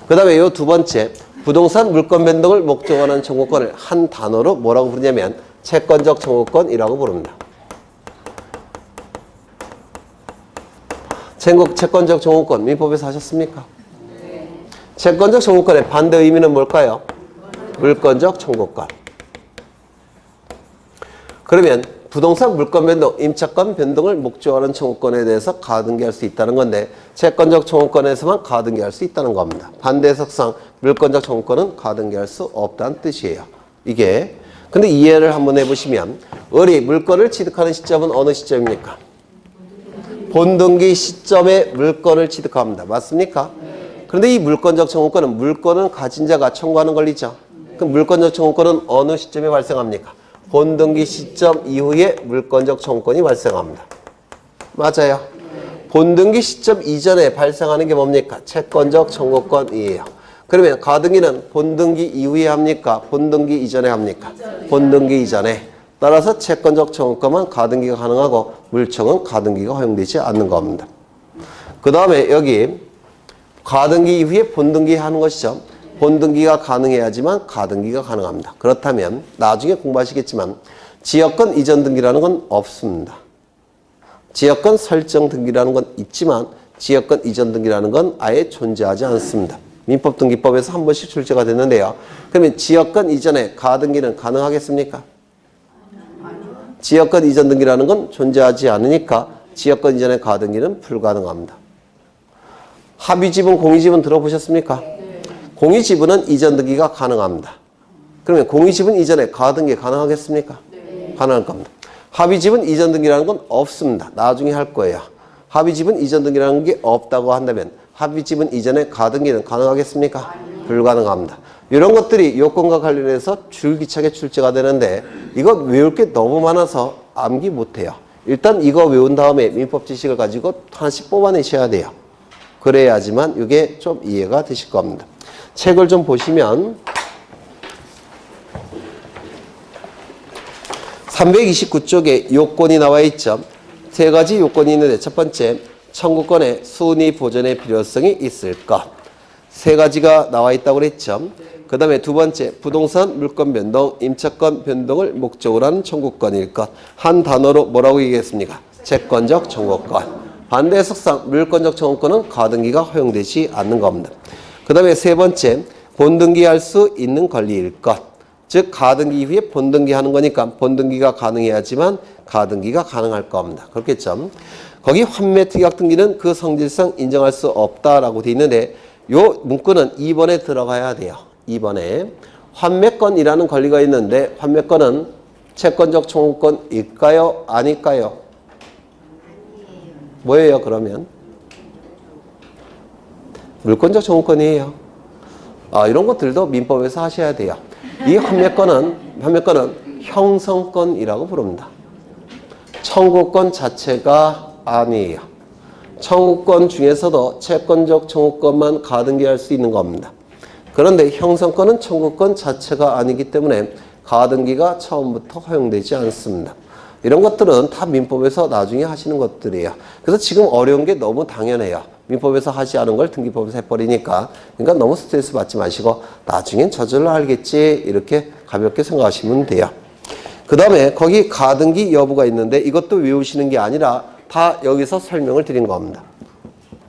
그 다음에 요 두 번째, 부동산 물권 변동을 목적으로 하는 청구권을 한 단어로 뭐라고 부르냐면 채권적 청구권이라고 부릅니다. 채권적 청구권, 민법에서 하셨습니까? 네. 채권적 청구권의 반대 의미는 뭘까요? 물권적 청구권. 그러면 부동산 물권 변동, 임차권 변동을 목적으로 하는 청구권에 대해서 가등기할 수 있다는 건데 채권적 청구권에서만 가등기할 수 있다는 겁니다. 반대 해석상 물권적 청구권은 가등기할 수 없다는 뜻이에요. 이게. 근데 이해를 한번 해보시면 을이 물권을 취득하는 시점은 어느 시점입니까? 본등기 시점에 물권을 취득합니다. 맞습니까? 그런데 이 물권적 청구권은 물권을 가진 자가 청구하는 권리죠. 그럼 물권적 청구권은 어느 시점에 발생합니까? 본등기 시점 이후에 물권적 청구권이 발생합니다. 맞아요. 본등기 시점 이전에 발생하는 게 뭡니까? 채권적 청구권이에요. 그러면 가등기는 본등기 이후에 합니까? 본등기 이전에 합니까? 본등기 이전에. 따라서 채권적 청구권만 가등기가 가능하고 물청은 가등기가 허용되지 않는 겁니다. 그 다음에 여기 가등기 이후에 본등기 하는 것이죠. 본등기가 가능해야지만 가등기가 가능합니다. 그렇다면 나중에 공부하시겠지만 지역권 이전 등기라는 건 없습니다. 지역권 설정 등기라는 건 있지만 지역권 이전 등기라는 건 아예 존재하지 않습니다. 민법등기법에서 한 번씩 출제가 됐는데요. 그러면 지역권 이전에 가등기는 가능하겠습니까? 지역권 이전 등기라는 건 존재하지 않으니까 지역권 이전의 가등기는 불가능합니다. 합의지분, 공유지분 들어보셨습니까? 네. 공유지분은 이전 등기가 가능합니다. 그러면 공유지분 이전에 가등기 가능하겠습니까? 네. 가능할 겁니다. 합의지분 이전 등기라는 건 없습니다. 나중에 할 거예요. 합의지분 이전 등기라는 게 없다고 한다면 합의지분 이전에 가등기는 가능하겠습니까? 아니요. 불가능합니다. 이런 것들이 요건과 관련해서 줄기차게 출제가 되는데 이거 외울 게 너무 많아서 암기 못해요. 일단 이거 외운 다음에 민법 지식을 가지고 하나씩 뽑아내셔야 돼요. 그래야지만 이게 좀 이해가 되실 겁니다. 책을 좀 보시면 329쪽에 요건이 나와 있죠. 세 가지 요건이 있는데 첫 번째, 청구권의 순위 보존의 필요성이 있을 것. 세 가지가 나와 있다고 그랬죠. 그 다음에 두 번째, 부동산 물권 변동, 임차권 변동을 목적으로 하는 청구권일 것. 한 단어로 뭐라고 얘기했습니까? 채권적 청구권. 반대 해석상 물권적 청구권은 가등기가 허용되지 않는 겁니다. 그 다음에 세 번째, 본등기할 수 있는 권리일 것. 즉 가등기 이후에 본등기하는 거니까 본등기가 가능해야지만 가등기가 가능할 겁니다. 그렇겠죠? 거기 환매특약 등기는 그 성질상 인정할 수 없다라고 돼 있는데 요 문구는 2번에 들어가야 돼요. 2번에 환매권이라는 권리가 있는데 환매권은 채권적 청구권일까요? 아닐까요? 뭐예요 그러면? 물권적 청구권이에요. 이런 것들도 민법에서 하셔야 돼요. 이 환매권은 형성권이라고 부릅니다. 청구권 자체가 아니에요. 청구권 중에서도 채권적 청구권만 가등기할 수 있는 겁니다. 그런데 형성권은 청구권 자체가 아니기 때문에 가등기가 처음부터 허용되지 않습니다. 이런 것들은 다 민법에서 나중에 하시는 것들이에요. 그래서 지금 어려운 게 너무 당연해요. 민법에서 하지 않은 걸 등기법에서 해버리니까. 그러니까 너무 스트레스 받지 마시고 나중엔 저절로 알겠지 이렇게 가볍게 생각하시면 돼요. 그 다음에 거기 가등기 여부가 있는데 이것도 외우시는 게 아니라 다 여기서 설명을 드린 겁니다.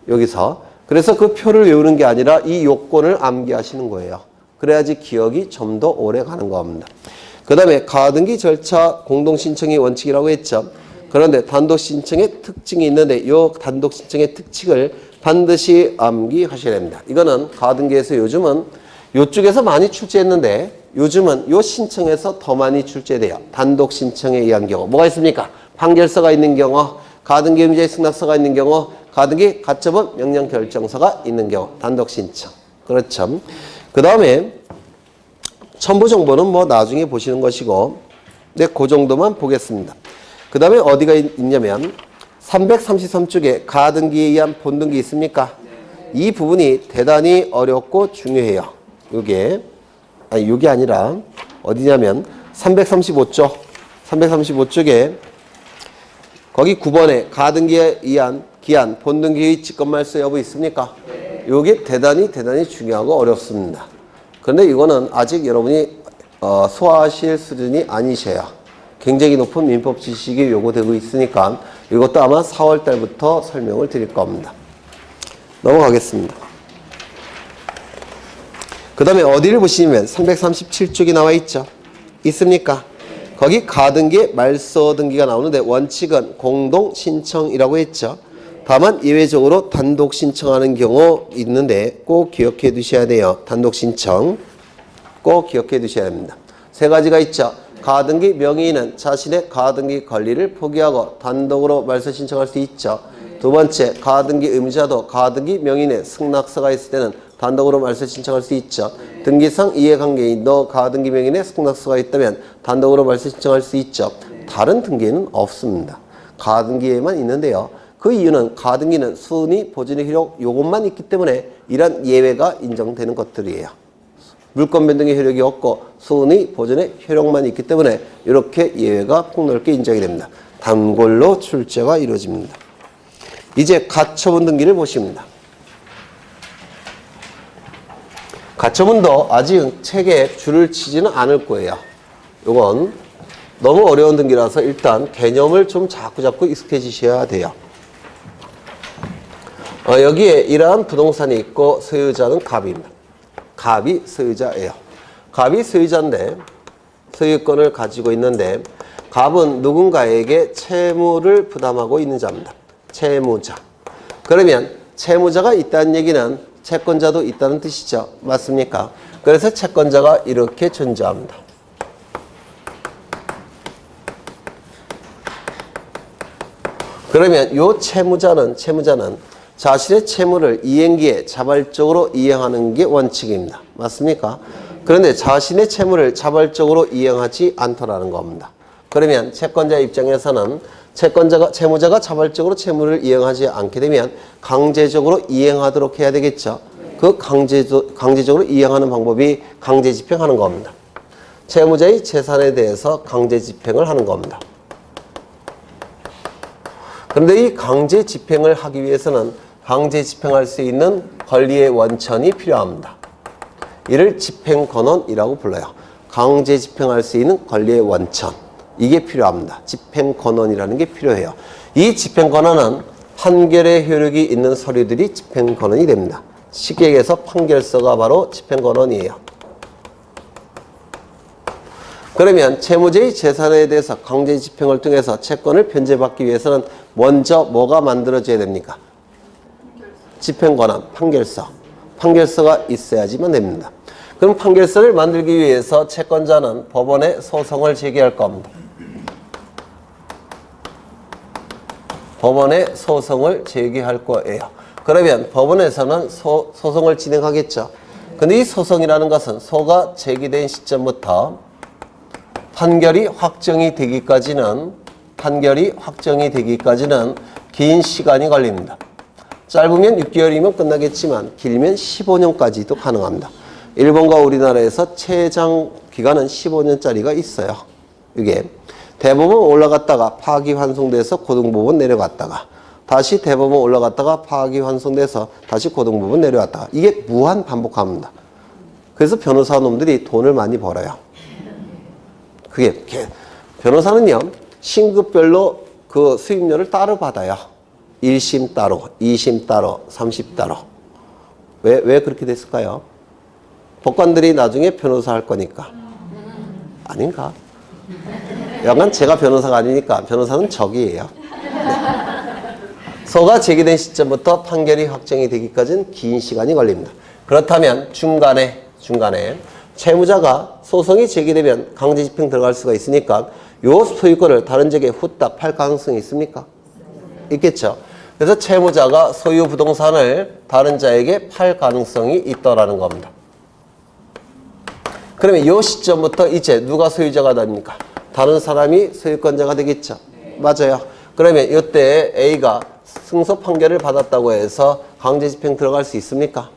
여기서. 그래서 그 표를 외우는 게 아니라 이 요건을 암기하시는 거예요. 그래야지 기억이 좀 더 오래 가는 겁니다. 그 다음에 가등기 절차 공동신청이 원칙이라고 했죠. 그 그런데 단독 신청의 특징이 있는데 이 단독 신청의 특징을 반드시 암기하셔야 됩니다. 이거는 가등기에서 요즘은 이쪽에서 많이 출제했는데 요즘은 이 신청에서 더 많이 출제돼요. 단독 신청에 의한 경우. 뭐가 있습니까? 판결서가 있는 경우, 가등기 의무자의 승낙서가 있는 경우, 가등기 가처분 명령 결정서가 있는 경우, 단독 신청. 그렇죠. 그 다음에 첨부 정보는 뭐 나중에 보시는 것이고, 네, 그 정도만 보겠습니다. 그 다음에 어디가 있냐면 333쪽에 가등기에 의한 본등기 있습니까? 이 부분이 대단히 어렵고 중요해요. 요게 아니라 어디냐면 335쪽에 거기 9번에 가등기에 의한 기한 본등기의 직권말소 여부 있습니까? 요게 대단히 중요하고 어렵습니다. 그런데 이거는 아직 여러분이 소화하실 수준이 아니셔야 굉장히 높은 민법 지식이 요구되고 있으니까 이것도 아마 4월 달부터 설명을 드릴 겁니다. 넘어가겠습니다. 그 다음에 어디를 보시면 337쪽이 나와 있죠. 있습니까? 거기 가등기 말소 등기가 나오는데 원칙은 공동 신청이라고 했죠. 다만 예외적으로 단독 신청하는 경우 있는데 꼭 기억해 두셔야 돼요. 단독 신청 꼭 기억해 두셔야 됩니다. 세 가지가 있죠. 가등기 명의인은 자신의 가등기 권리를 포기하고 단독으로 말소 신청할 수 있죠. 두 번째, 가등기 의무자도 가등기 명의인의 승낙서가 있을 때는 단독으로 말소 신청할 수 있죠. 등기상 이해관계인도 가등기 명의인의 승낙서가 있다면 단독으로 말소 신청할 수 있죠. 다른 등기에는 없습니다. 가등기에만 있는데요. 그 이유는 가등기는 순위, 보존의 효력 요것만 있기 때문에 이런 예외가 인정되는 것들이에요. 물권 변동의 효력이 없고 순위, 보존의 효력만 있기 때문에 이렇게 예외가 폭넓게 인정이 됩니다. 단골로 출제가 이루어집니다. 이제 가처분 등기를 보십니다. 가처분도 아직 책에 줄을 치지는 않을 거예요. 이건 너무 어려운 등기라서 일단 개념을 좀 자꾸 익숙해지셔야 돼요. 여기에 이러한 부동산이 있고 소유자는 갑입니다. 갑이 소유자예요. 갑이 소유자인데 소유권을 가지고 있는데 갑은 누군가에게 채무를 부담하고 있는 자입니다. 채무자. 그러면 채무자가 있다는 얘기는 채권자도 있다는 뜻이죠. 맞습니까? 그래서 채권자가 이렇게 존재합니다. 그러면 이 채무자는 자신의 채무를 이행기에 자발적으로 이행하는 게 원칙입니다. 맞습니까? 그런데 자신의 채무를 자발적으로 이행하지 않더라는 겁니다. 그러면 채권자 입장에서는 채무자가 자발적으로 채무를 이행하지 않게 되면 강제적으로 이행하도록 해야 되겠죠. 그 강제적으로 이행하는 방법이 강제 집행하는 겁니다. 채무자의 재산에 대해서 강제 집행을 하는 겁니다. 그런데 이 강제 집행을 하기 위해서는 강제 집행할 수 있는 권리의 원천이 필요합니다. 이를 집행권원이라고 불러요. 강제 집행할 수 있는 권리의 원천. 이게 필요합니다. 집행권원이라는 게 필요해요. 이 집행권원은 판결의 효력이 있는 서류들이 집행권원이 됩니다. 쉽게 얘기해서 판결서가 바로 집행권원이에요. 그러면 채무자의 재산에 대해서 강제 집행을 통해서 채권을 변제받기 위해서는 먼저 뭐가 만들어져야 됩니까? 집행권원, 판결서. 판결서가 있어야지만 됩니다. 그럼 판결서를 만들기 위해서 채권자는 법원에 소송을 제기할 겁니다. 법원에 소송을 제기할 거예요. 그러면 법원에서는 소송을 진행하겠죠. 근데 이 소송이라는 것은 소가 제기된 시점부터 판결이 확정이 되기까지는 긴 시간이 걸립니다. 짧으면 6개월이면 끝나겠지만 길면 15년까지도 가능합니다. 일본과 우리나라에서 최장 기간은 15년짜리가 있어요. 이게 대법원 올라갔다가 파기환송돼서 고등법원 내려갔다가 다시 대법원 올라갔다가 파기환송돼서 다시 고등법원 내려왔다가 이게 무한 반복합니다. 그래서 변호사 놈들이 돈을 많이 벌어요. 그게 변호사는요 신급별로 그 수임료를 따로 받아요. 1심 따로, 2심 따로, 3심 따로. 왜 그렇게 됐을까요? 법관들이 나중에 변호사 할 거니까. 아닌가? 여간 제가 변호사가 아니니까 변호사는 적이에요. 소가 제기된 시점부터 판결이 확정이 되기까지는 긴 시간이 걸립니다. 그렇다면 중간에 채무자가 소송이 제기되면 강제집행 들어갈 수가 있으니까 요 소유권을 다른 지역에 후딱 팔 가능성이 있습니까? 있겠죠. 그래서 채무자가 소유 부동산을 다른 자에게 팔 가능성이 있다라는 겁니다. 그러면 이 시점부터 이제 누가 소유자가 됩니까? 다른 사람이 소유권자가 되겠죠. 맞아요. 그러면 이때 A가 승소 판결을 받았다고 해서 강제집행 들어갈 수 있습니까?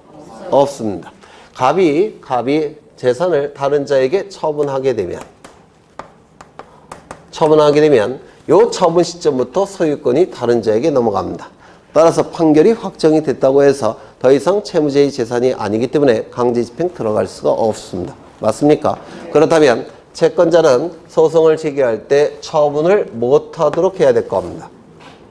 없습니다. 갑이 재산을 다른 자에게 처분하게 되면 이 처분 시점부터 소유권이 다른 자에게 넘어갑니다. 따라서 판결이 확정이 됐다고 해서 더 이상 채무자의 재산이 아니기 때문에 강제집행 들어갈 수가 없습니다. 맞습니까? 그렇다면 채권자는 소송을 제기할 때 처분을 못하도록 해야 될 겁니다.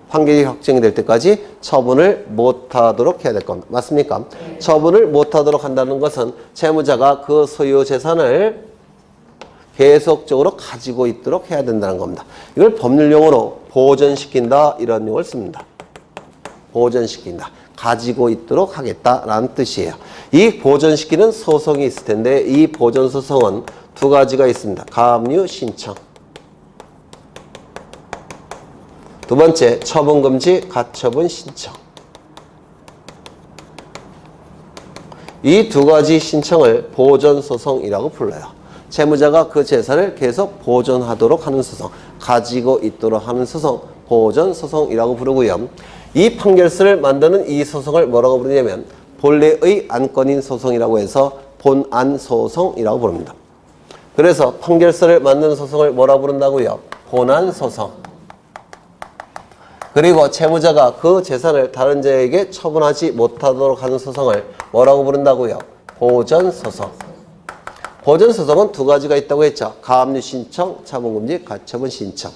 판결이 확정이 될 때까지 처분을 못하도록 해야 될 겁니다. 맞습니까? 처분을 못하도록 한다는 것은 채무자가 그 소유 재산을 계속적으로 가지고 있도록 해야 된다는 겁니다. 이걸 법률용어로 보존시킨다 이런 용어를 씁니다. 보존시킨다. 가지고 있도록 하겠다라는 뜻이에요. 이 보존시키는 소송이 있을 텐데 이 보존소송은 두 가지가 있습니다. 가압류 신청. 두 번째, 처분금지 가처분 신청. 이 두 가지 신청을 보존소송이라고 불러요. 채무자가 그 재산을 계속 보존하도록 하는 소송, 가지고 있도록 하는 소송, 보존소송이라고 부르고요. 이 판결서를 만드는 이 소송을 뭐라고 부르냐면 본래의 안건인 소송이라고 해서 본안소송이라고 부릅니다. 그래서 판결서를 만드는 소송을 뭐라고 부른다고요? 본안소송. 그리고 채무자가 그 재산을 다른 자에게 처분하지 못하도록 하는 소송을 뭐라고 부른다고요? 보존소송. 보존소송은 두 가지가 있다고 했죠. 가압류 신청, 처분금지, 가처분 신청.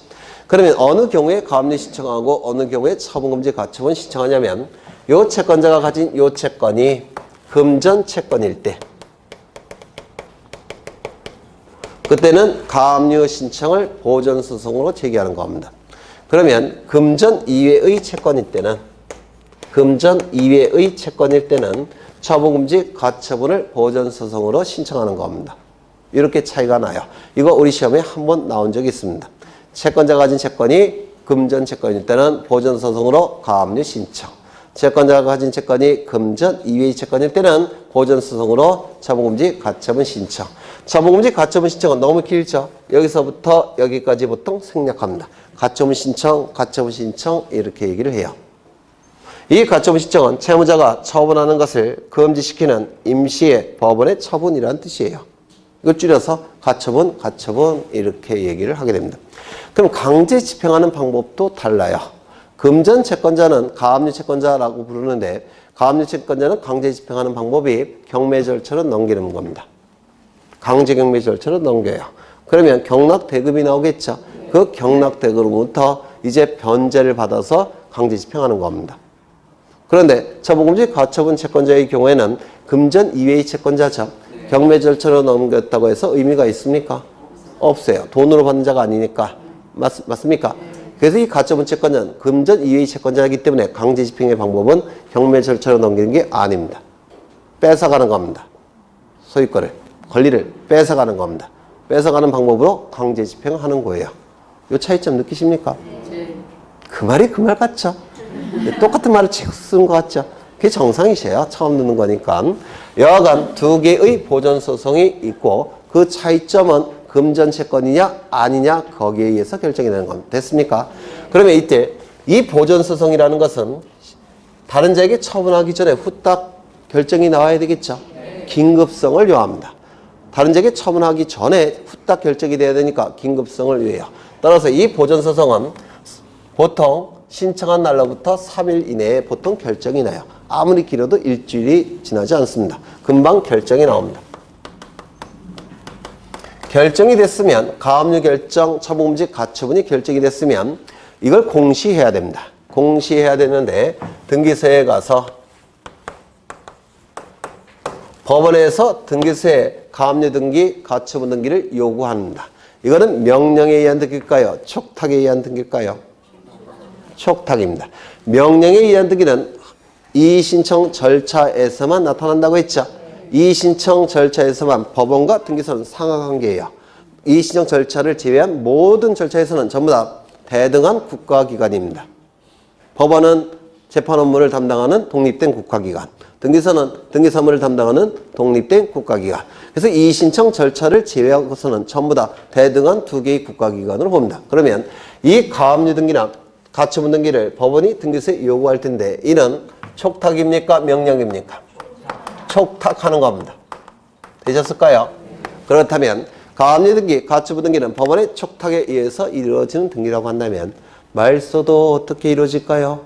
그러면 어느 경우에 가압류 신청하고 어느 경우에 처분금지, 가처분 신청하냐면 요 채권자가 가진 요 채권이 금전 채권일 때 그때는 가압류 신청을 보존소송으로 제기하는 겁니다. 그러면 금전 이외의 채권일 때는 처분금지, 가처분을 보존소송으로 신청하는 겁니다. 이렇게 차이가 나요. 이거 우리 시험에 한 번 나온 적이 있습니다. 채권자가 가진 채권이 금전 채권일 때는 보존소송으로 가압류 신청. 채권자가 가진 채권이 금전 이외의 채권일 때는 보존소송으로 처분금지, 가처분 신청. 처분금지, 가처분 신청은 너무 길죠. 여기서부터 여기까지 보통 생략합니다. 가처분 신청 이렇게 얘기를 해요. 이 가처분 신청은 채무자가 처분하는 것을 금지시키는 임시의 법원의 처분이라는 뜻이에요. 이걸 줄여서 가처분 이렇게 얘기를 하게 됩니다. 그럼 강제 집행하는 방법도 달라요. 금전 채권자는 가압류 채권자라고 부르는데 가압류 채권자는 강제 집행하는 방법이 경매 절차로 넘기는 겁니다. 강제 경매 절차로 넘겨요. 그러면 경락대금이 나오겠죠. 그 경락대금으로부터 이제 변제를 받아서 강제 집행하는 겁니다. 그런데 처분금지, 가처분 채권자의 경우에는 금전 이외의 채권자죠. 경매 절차로 넘겼다고 해서 의미가 있습니까? 없어요. 돈으로 받는 자가 아니니까. 맞습니까? 그래서 이 가처분 채권자는 금전 이외의 채권자이기 때문에 강제 집행의 방법은 경매 절차로 넘기는 게 아닙니다. 뺏어가는 겁니다. 소유권을, 권리를 뺏어가는 겁니다. 뺏어가는 방법으로 강제 집행하는 거예요. 이 차이점 느끼십니까? 네. 그 말이 그 말 같죠? 똑같은 말을 쓰는 것 같죠? 그게 정상이세요. 처음 듣는 거니까. 여하간 두 개의 보존소송이 있고 그 차이점은 금전 채권이냐 아니냐 거기에 의해서 결정이 되는 겁니다. 됐습니까? 그러면 이때 이 보존소송이라는 것은 다른 자에게 처분하기 전에 후딱 결정이 나와야 되겠죠? 긴급성을 요합니다. 다른 자에게 처분하기 전에 후딱 결정이 돼야 되니까 긴급성을 요해요. 따라서 이 보존소송은 보통 신청한 날로부터 3일 이내에 보통 결정이 나요. 아무리 길어도 일주일이 지나지 않습니다. 금방 결정이 나옵니다. 결정이 됐으면 가압류 결정, 처분금지, 가처분이 결정이 됐으면 이걸 공시해야 됩니다. 공시해야 되는데 등기소에 가서 법원에서 등기소에 가압류 등기, 가처분 등기를 요구합니다. 이거는 명령에 의한 등기일까요? 촉탁에 의한 등기일까요? 촉탁입니다. 명령에 의한 등기는 이의신청 절차에서만 나타난다고 했죠. 이의신청 절차에서만 법원과 등기소는 상하관계예요. 이의신청 절차를 제외한 모든 절차에서는 전부 다 대등한 국가기관입니다. 법원은 재판 업무를 담당하는 독립된 국가기관, 등기소는 등기사무를 담당하는 독립된 국가기관. 그래서 이의신청 절차를 제외하고서는 전부 다 대등한 두 개의 국가기관으로 봅니다. 그러면 이 가압류 등기나 가처분 등기를 법원이 등기소에 요구할 텐데 이는 촉탁입니까? 명령입니까? 촉탁하는 겁니다. 되셨을까요? 그렇다면 가압류 등기, 가처분 등기는 법원의 촉탁에 의해서 이루어지는 등기라고 한다면 말소도 어떻게 이루어질까요?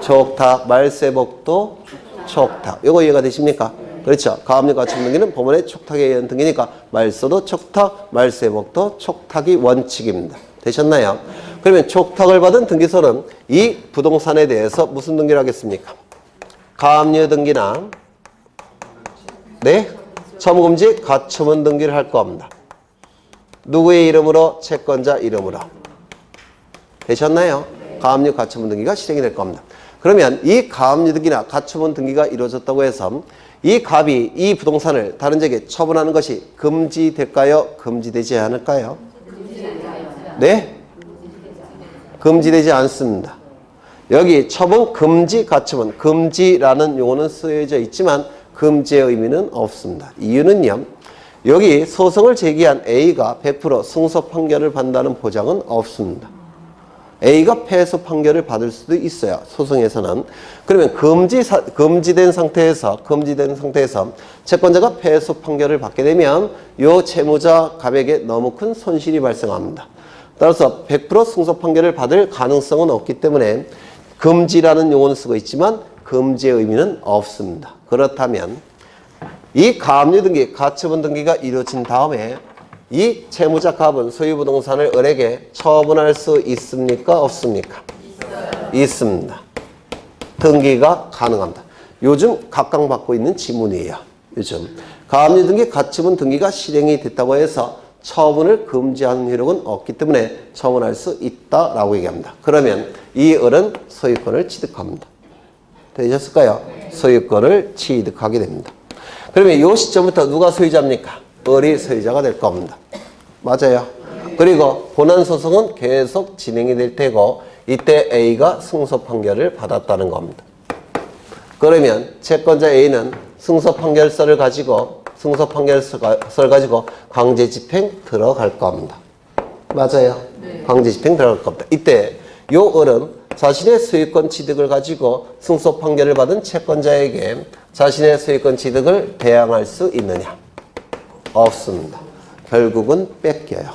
촉탁, 말세복도 촉탁. 이거 이해가 되십니까? 그렇죠. 가압류 가처분 등기는 법원의 촉탁에 의한 등기니까 말소도 촉탁, 말세복도 촉탁이 원칙입니다. 되셨나요? 그러면 촉탁을 받은 등기소는 이 부동산에 대해서 무슨 등기를 하겠습니까? 가압류 등기나 네? 처분금지 가처분 등기를 할 겁니다. 누구의 이름으로? 채권자 이름으로. 되셨나요? 가압류 가처분 등기가 실행이 될 겁니다. 그러면 이 가압류 등기나 가처분 등기가 이루어졌다고 해서 이 갑이 이 부동산을 다른 자에게 처분하는 것이 금지될까요? 금지되지 않을까요? 네? 금지되지 않습니다. 여기 처분 금지 가처분, 금지라는 용어는 쓰여져 있지만 금지의 의미는 없습니다. 이유는요, 여기 소송을 제기한 A가 100% 승소 판결을 받는다는 보장은 없습니다. A가 패소 판결을 받을 수도 있어요. 소송에서는. 그러면 금지된 상태에서 채권자가 패소 판결을 받게 되면 이 채무자 갑에게 너무 큰 손실이 발생합니다. 따라서 100% 승소 판결을 받을 가능성은 없기 때문에 금지라는 용어는 쓰고 있지만 금지의 의미는 없습니다. 그렇다면 이 가압류 등기, 가처분 등기가 이루어진 다음에 이 채무자 갑은 소유부동산을 을에게 처분할 수 있습니까? 없습니까? 있습니다. 등기가 가능합니다. 요즘 각광받고 있는 지문이에요. 요즘 가압류 등기, 가처분 등기가 실행이 됐다고 해서 처분을 금지하는 효력은 없기 때문에 처분할 수 있다라고 얘기합니다. 그러면 이 을은 소유권을 취득합니다. 되셨을까요? 소유권을 취득하게 됩니다. 그러면 이 시점부터 누가 소유자입니까? 을이 소유자가 될 겁니다. 맞아요. 그리고 본안소송은 계속 진행이 될 테고 이때 A가 승소 판결을 받았다는 겁니다. 그러면 채권자 A는 승소 판결서를 가지고 강제 집행 들어갈 겁니다. 맞아요. 네. 강제 집행 들어갈 겁니다. 이때 요 을은 자신의 소유권 취득을 가지고 승소 판결을 받은 채권자에게 자신의 소유권 취득을 대항할 수 있느냐? 없습니다. 결국은 뺏겨요.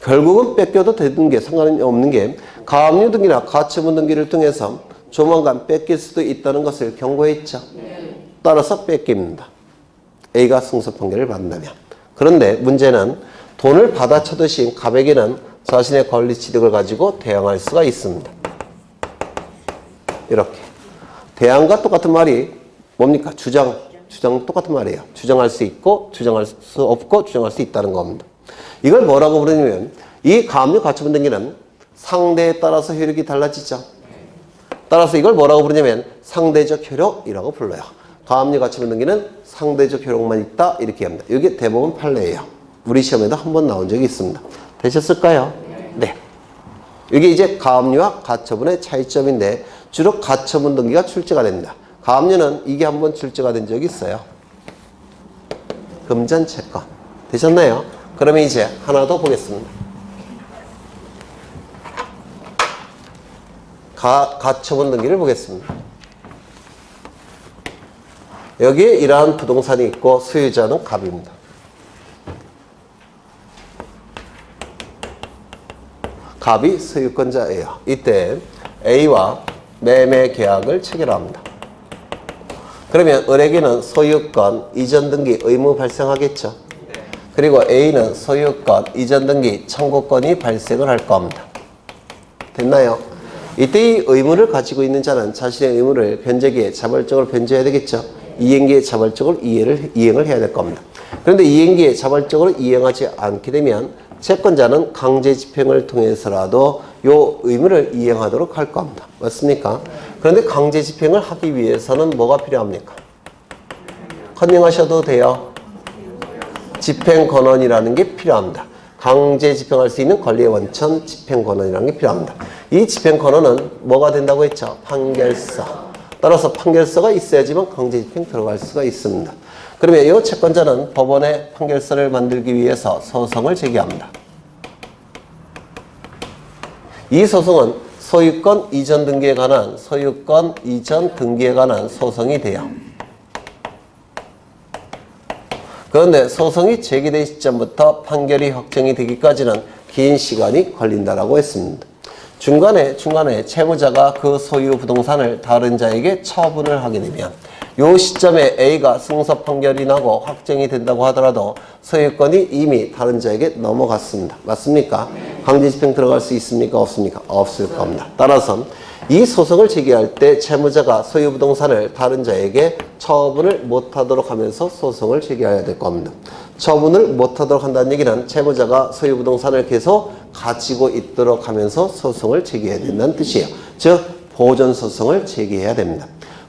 결국은 뺏겨도 되는 게 상관이 없는 게 가압류 등기나 가처분 등기를 통해서 조만간 뺏길 수도 있다는 것을 경고했죠. 따라서 뺏깁니다. A가 승소 판결을 받는다면. 그런데 문제는 돈을 받아쳐드신 갑에게는 자신의 권리 취득을 가지고 대항할 수가 있습니다. 이렇게. 대항과 똑같은 말이 뭡니까? 주장 똑같은 말이에요. 주장할 수 있고 주장할 수 없고 주장할 수 있다는 겁니다. 이걸 뭐라고 부르냐면 이 가압류 가처분 등기는 상대에 따라서 효력이 달라지죠. 따라서 이걸 뭐라고 부르냐면 상대적 효력이라고 불러요. 가압류 가처분 등기는 상대적 효력만 있다 이렇게 합니다. 이게 대법원 판례예요. 우리 시험에도 한 번 나온 적이 있습니다. 되셨을까요? 네. 이게 이제 가압류와 가처분의 차이점인데 주로 가처분 등기가 출제가 됩니다. 가압류는 이게 한번 출제가 된 적이 있어요. 금전채권. 되셨나요? 그러면 이제 하나 더 보겠습니다. 가처분 등기를 보겠습니다. 여기에 이러한 부동산이 있고 소유자는 갑입니다. 갑이 소유권자예요. 이때 A와 매매 계약을 체결합니다. 그러면 을에게는 소유권 이전 등기 의무 발생하겠죠. 그리고 A는 소유권 이전 등기 청구권이 발생을 할 겁니다. 됐나요? 이때 이 의무를 가지고 있는 자는 자신의 의무를 변제기에 자발적으로 변제해야 되겠죠. 이행기에 자발적으로 이행을 해야 될 겁니다. 그런데 이행기에 자발적으로 이행하지 않게 되면 채권자는 강제 집행을 통해서라도 요 의무를 이행하도록 할 겁니다. 맞습니까? 그런데 강제 집행을 하기 위해서는 뭐가 필요합니까? 컨닝하셔도 돼요. 집행권원이라는 게 필요합니다. 강제 집행할 수 있는 권리의 원천 집행권원이라는 게 필요합니다. 이 집행권원은 뭐가 된다고 했죠? 판결서. 따라서 판결서가 있어야지만 강제 집행 들어갈 수가 있습니다. 그러면 이 채권자는 법원에 판결서를 만들기 위해서 소송을 제기합니다. 이 소송은 소유권 이전 등기에 관한 소유권 이전 등기에 관한 소송이 돼요. 그런데 소송이 제기된 시점부터 판결이 확정이 되기까지는 긴 시간이 걸린다라고 했습니다. 중간에 채무자가 그 소유 부동산을 다른 자에게 처분을 하게 되면 이 시점에 A가 승소 판결이 나고 확정이 된다고 하더라도 소유권이 이미 다른 자에게 넘어갔습니다. 맞습니까? 강제 집행 들어갈 수 있습니까? 없습니까? 없을 겁니다. 따라서 이 소송을 제기할 때 채무자가 소유 부동산을 다른 자에게 처분을 못하도록 하면서 소송을 제기해야 될 겁니다. 처분을 못하도록 한다는 얘기는 채무자가 소유 부동산을 계속 가지고 있도록 하면서 소송을 제기해야 된다는 뜻이에요. 즉 보존소송을 제기해야 됩니다.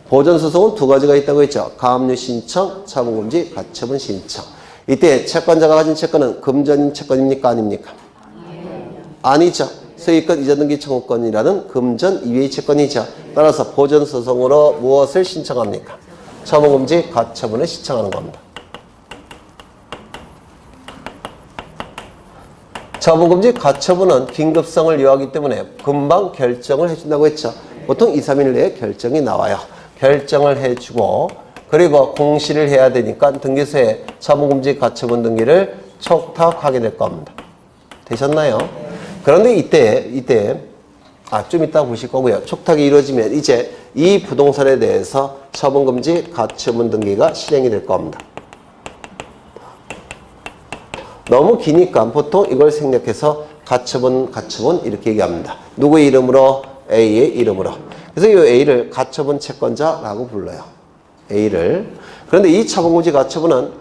보존소송은 두 가지가 있다고 했죠. 가압류 신청, 처분금지, 가처분 신청. 이때 채권자가 가진 채권은 금전인 채권입니까? 아닙니까? 아니죠. 소유권 이전 등기 청구권이라는 금전 이외의 채권이죠. 따라서 보존소송으로 무엇을 신청합니까? 처분금지, 가처분을 신청하는 겁니다. 처분금지, 가처분은 긴급성을 요하기 때문에 금방 결정을 해준다고 했죠. 보통 2, 3일 내에 결정이 나와요. 결정을 해주고 그리고 공시를 해야 되니까 등기소에 처분금지, 가처분 등기를 촉탁하게 될 겁니다. 되셨나요? 그런데 이때 좀 이따 보실 거고요. 촉탁이 이루어지면 이제 이 부동산에 대해서 처분금지, 가처분 등기가 실행이 될 겁니다. 너무 기니까 보통 이걸 생략해서 가처분 이렇게 얘기합니다. 누구의 이름으로? A의 이름으로. 그래서 이 A를 가처분 채권자라고 불러요. A를. 그런데 이 처분금지 가처분은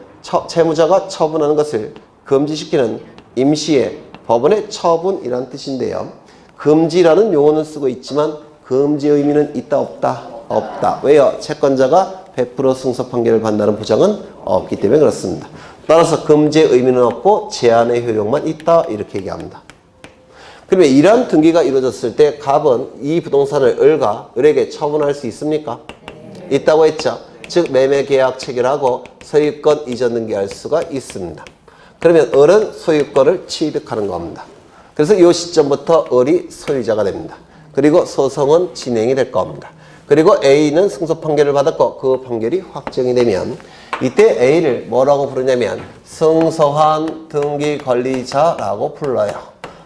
채무자가 처분하는 것을 금지시키는 임시의 법원의 처분이라는 뜻인데요. 금지라는 용어는 쓰고 있지만 금지의 의미는 있다 없다? 없다. 왜요? 채권자가 100% 승소 판결을 받는다는 보장은 없기 때문에 그렇습니다. 따라서 금지의 의미는 없고 제한의 효력만 있다 이렇게 얘기합니다. 그러면 이러한 등기가 이루어졌을 때 갑은 이 부동산을 을에게 처분할 수 있습니까? 있다고 했죠. 즉 매매계약 체결하고 소유권 이전 등기할 수가 있습니다. 그러면 을은 소유권을 취득하는 겁니다. 그래서 이 시점부터 을이 소유자가 됩니다. 그리고 소송은 진행이 될 겁니다. 그리고 A는 승소 판결을 받았고 그 판결이 확정이 되면 이때 A를 뭐라고 부르냐면 승소한 등기 권리자라고 불러요.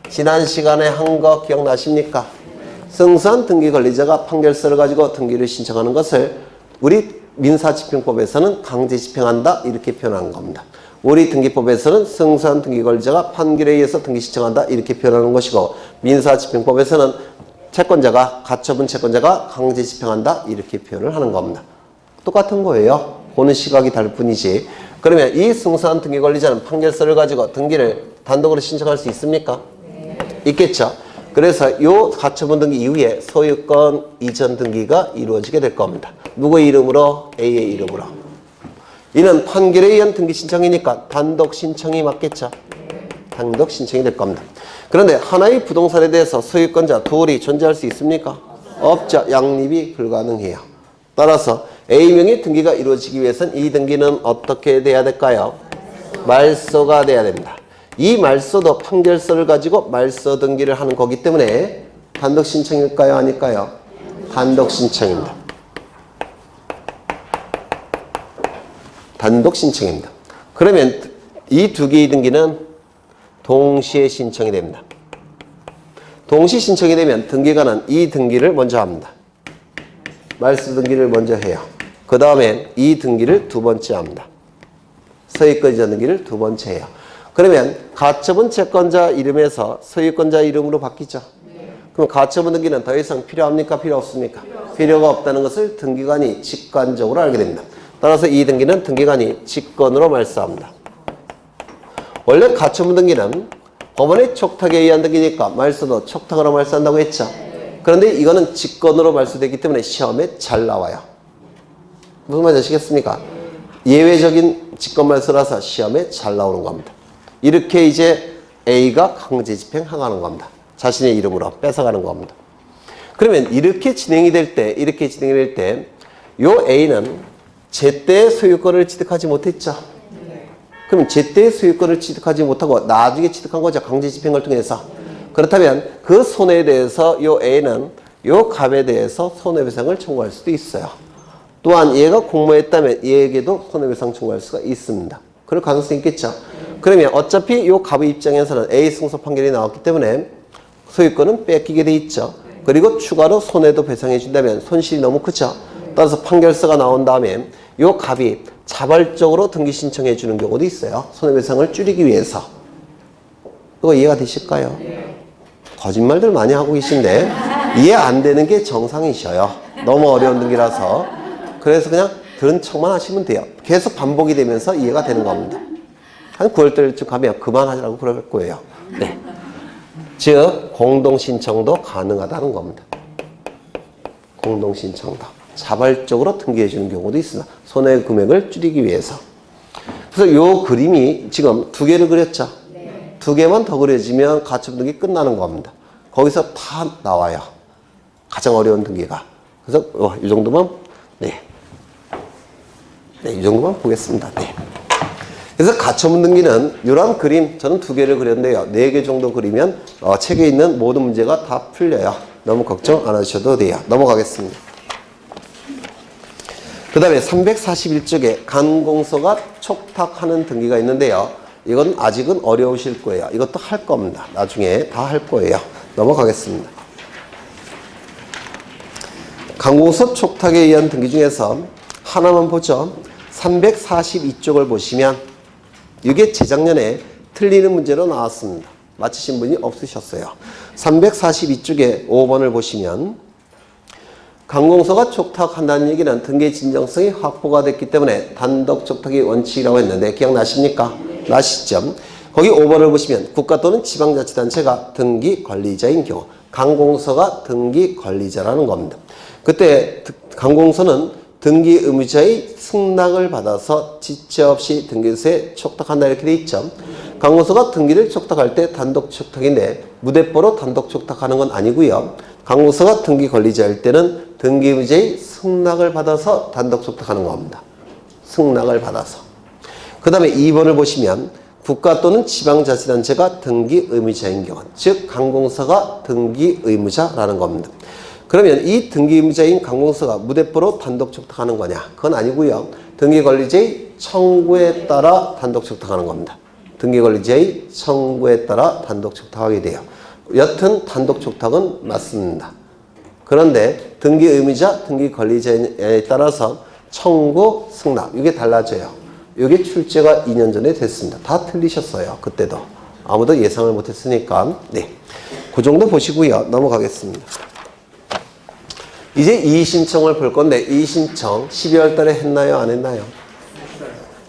지난 시간에 한 거 기억나십니까? 승소한 등기 권리자가 판결서를 가지고 등기를 신청하는 것을 우리 민사집행법에서는 강제 집행한다 이렇게 표현한 겁니다. 우리 등기법에서는 승소한 등기 권리자가 판결에 의해서 등기 신청한다 이렇게 표현하는 것이고 민사집행법에서는 채권자가 가처분 채권자가 강제 집행한다 이렇게 표현을 하는 겁니다. 똑같은 거예요. 보는 시각이 다를 뿐이지. 그러면 이 승소한 등기 권리자는 판결서를 가지고 등기를 단독으로 신청할 수 있습니까? 네. 있겠죠. 그래서 이 가처분 등기 이후에 소유권 이전 등기가 이루어지게 될 겁니다. 누구의 이름으로? A의 이름으로. 이는 판결에 의한 등기 신청이니까 단독 신청이 맞겠죠. 단독 신청이 될 겁니다. 그런데 하나의 부동산에 대해서 소유권자 둘이 존재할 수 있습니까? 없죠. 양립이 불가능해요. 따라서 A명의 등기가 이루어지기 위해서는 이 등기는 어떻게 돼야 될까요? 말소가 돼야 됩니다. 이 말소도 판결서를 가지고 말소 등기를 하는 거기 때문에 단독 신청일까요? 아닐까요? 단독 신청입니다. 단독 신청입니다. 그러면 이 두 개의 등기는 동시에 신청이 됩니다. 동시 신청이 되면 등기관은 이 등기를 먼저 합니다. 말소 등기를 먼저 해요. 그 다음에 이 등기를 두 번째 합니다. 소유권 이전 등기를 두 번째 해요. 그러면 가처분 채권자 이름에서 소유권자 이름으로 바뀌죠. 그럼 가처분 등기는 더 이상 필요합니까? 필요 없습니까? 필요가 없다는 것을 등기관이 직관적으로 알게 됩니다. 따라서 이 등기는 등기관이 직권으로 말소합니다. 원래 가처분 등기는 법원의 촉탁에 의한 등기니까 말소도 촉탁으로 말소한다고 했죠. 그런데 이거는 직권으로 말소되기 때문에 시험에 잘 나와요. 무슨 말인지 아시겠습니까? 예외적인 직권 말소라서 시험에 잘 나오는 겁니다. 이렇게 이제 A가 강제 집행하는 겁니다. 자신의 이름으로 뺏어가는 겁니다. 그러면 이렇게 진행이 될 때, 요 A는 제때의 소유권을 취득하지 못했죠. 그럼 제때의 소유권을 취득하지 못하고 나중에 취득한 거죠. 강제 집행을 통해서. 그렇다면 그 손해에 대해서 요 A는 요 갑에 대해서 손해배상을 청구할 수도 있어요. 또한 얘가 공모했다면 얘에게도 손해배상 청구할 수가 있습니다. 그럴 가능성이 있겠죠. 그러면 어차피 요 갑의 입장에서는 A 승소 판결이 나왔기 때문에 소유권은 뺏기게 돼 있죠. 그리고 추가로 손해도 배상해 준다면 손실이 너무 크죠. 따라서 판결서가 나온 다음에 요 갑이 자발적으로 등기 신청해 주는 경우도 있어요. 손해배상을 줄이기 위해서. 그거 이해가 되실까요? 거짓말들 많이 하고 계신데 이해 안 되는 게 정상이셔요. 너무 어려운 등기라서. 그래서 그냥 들은 척만 하시면 돼요. 계속 반복이 되면서 이해가 되는 겁니다. 한 9월달쯤 가면 그만하라고 그럴 거예요. 네. 즉 공동신청도 가능하다는 겁니다. 공동신청도. 자발적으로 등기해 주는 경우도 있으나 손해 금액을 줄이기 위해서. 그래서 요 그림이 지금 2개를 그렸죠. 2개만 더 그려지면 가처분 등기 끝나는 겁니다. 거기서 다 나와요. 가장 어려운 등기가. 그래서 이 정도만 이 정도만 보겠습니다. 네. 그래서 가처분 등기는 이런 그림 저는 2개를 그렸는데요. 4개 정도 그리면 책에 있는 모든 문제가 다 풀려요. 너무 걱정 안 하셔도 돼요. 넘어가겠습니다. 그 다음에 341쪽에 간공서가 촉탁하는 등기가 있는데요. 이건 아직은 어려우실 거예요. 이것도 할 겁니다. 나중에 다 할 거예요. 넘어가겠습니다. 간공서 촉탁에 의한 등기 중에서 하나만 보죠. 342쪽을 보시면 이게 재작년에 틀리는 문제로 나왔습니다. 맞히신 분이 없으셨어요. 342쪽에 5번을 보시면 간공서가 촉탁한다는 얘기는 등기 진정성이 확보가 됐기 때문에 단독 촉탁이 원칙이라고 했는데 기억나십니까? 나시죠? 거기 5번을 보시면 국가 또는 지방자치단체가 등기 관리자인 경우 간공서가 등기 관리자라는 겁니다. 그때 간공서는 등기 의무자의 승낙을 받아서 지체 없이 등기소에 촉탁한다 이렇게 돼 있죠. 간공서가 등기를 촉탁할 때 단독 촉탁인데 무대뽀로 단독 촉탁하는 건 아니고요. 간공서가 등기 관리자일 때는 등기 의무자의 승낙을 받아서 단독 촉탁하는 겁니다. 승낙을 받아서. 그 다음에 2번을 보시면 국가 또는 지방자치단체가 등기 의무자인 경우, 즉 간공서가 등기 의무자라는 겁니다. 그러면 이 등기 의무자인 간공서가 무대뽀로 단독 촉탁하는 거냐? 그건 아니고요. 등기 관리자의 청구에 따라 단독 촉탁하는 겁니다. 등기 관리자의 청구에 따라 단독 촉탁하게 돼요. 여튼 단독 촉탁은 맞습니다. 그런데 등기 의무자, 등기 관리자에 따라서 청구, 승낙 이게 달라져요. 이게 출제가 2년 전에 됐습니다. 다 틀리셨어요. 그때도. 아무도 예상을 못했으니까. 네, 그 정도 보시고요. 넘어가겠습니다. 이제 이의신청을 볼 건데 이의신청 12월 달에 했나요? 안 했나요?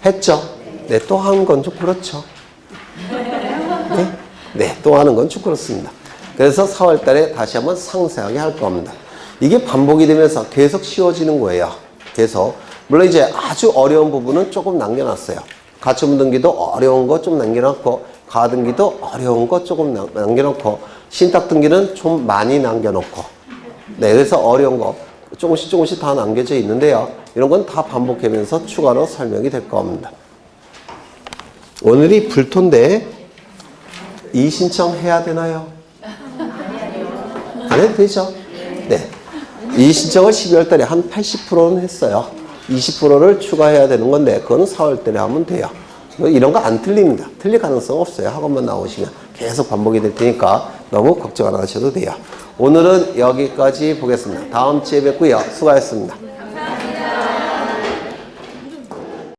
했죠? 네, 또 한 건 좀 그렇죠. 네, 또 하는 건 좀 그렇습니다. 그래서 4월 달에 다시 한번 상세하게 할 겁니다. 이게 반복이 되면서 계속 쉬워지는 거예요. 계속. 물론 이제 아주 어려운 부분은 조금 남겨놨어요. 가처분 등기도 어려운 거 좀 남겨놓고 가등기도 어려운 거 조금 남겨놓고 신탁 등기는 좀 많이 남겨놓고 네, 그래서 어려운 거 조금씩 다 남겨져 있는데요. 이런 건 다 반복하면서 추가로 설명이 될 겁니다. 오늘이 불토인데 이의신청 해야 되나요? 안 해도 되죠? 네. 이의신청을 12월 달에 한 80%는 했어요. 20%를 추가해야 되는 건데 그건 4월 달에 하면 돼요. 이런 거 안 틀립니다. 틀릴 가능성 없어요. 학원만 나오시면 계속 반복이 될 테니까 너무 걱정 안 하셔도 돼요. 오늘은 여기까지 보겠습니다. 다음 주에 뵙고요. 수고하셨습니다.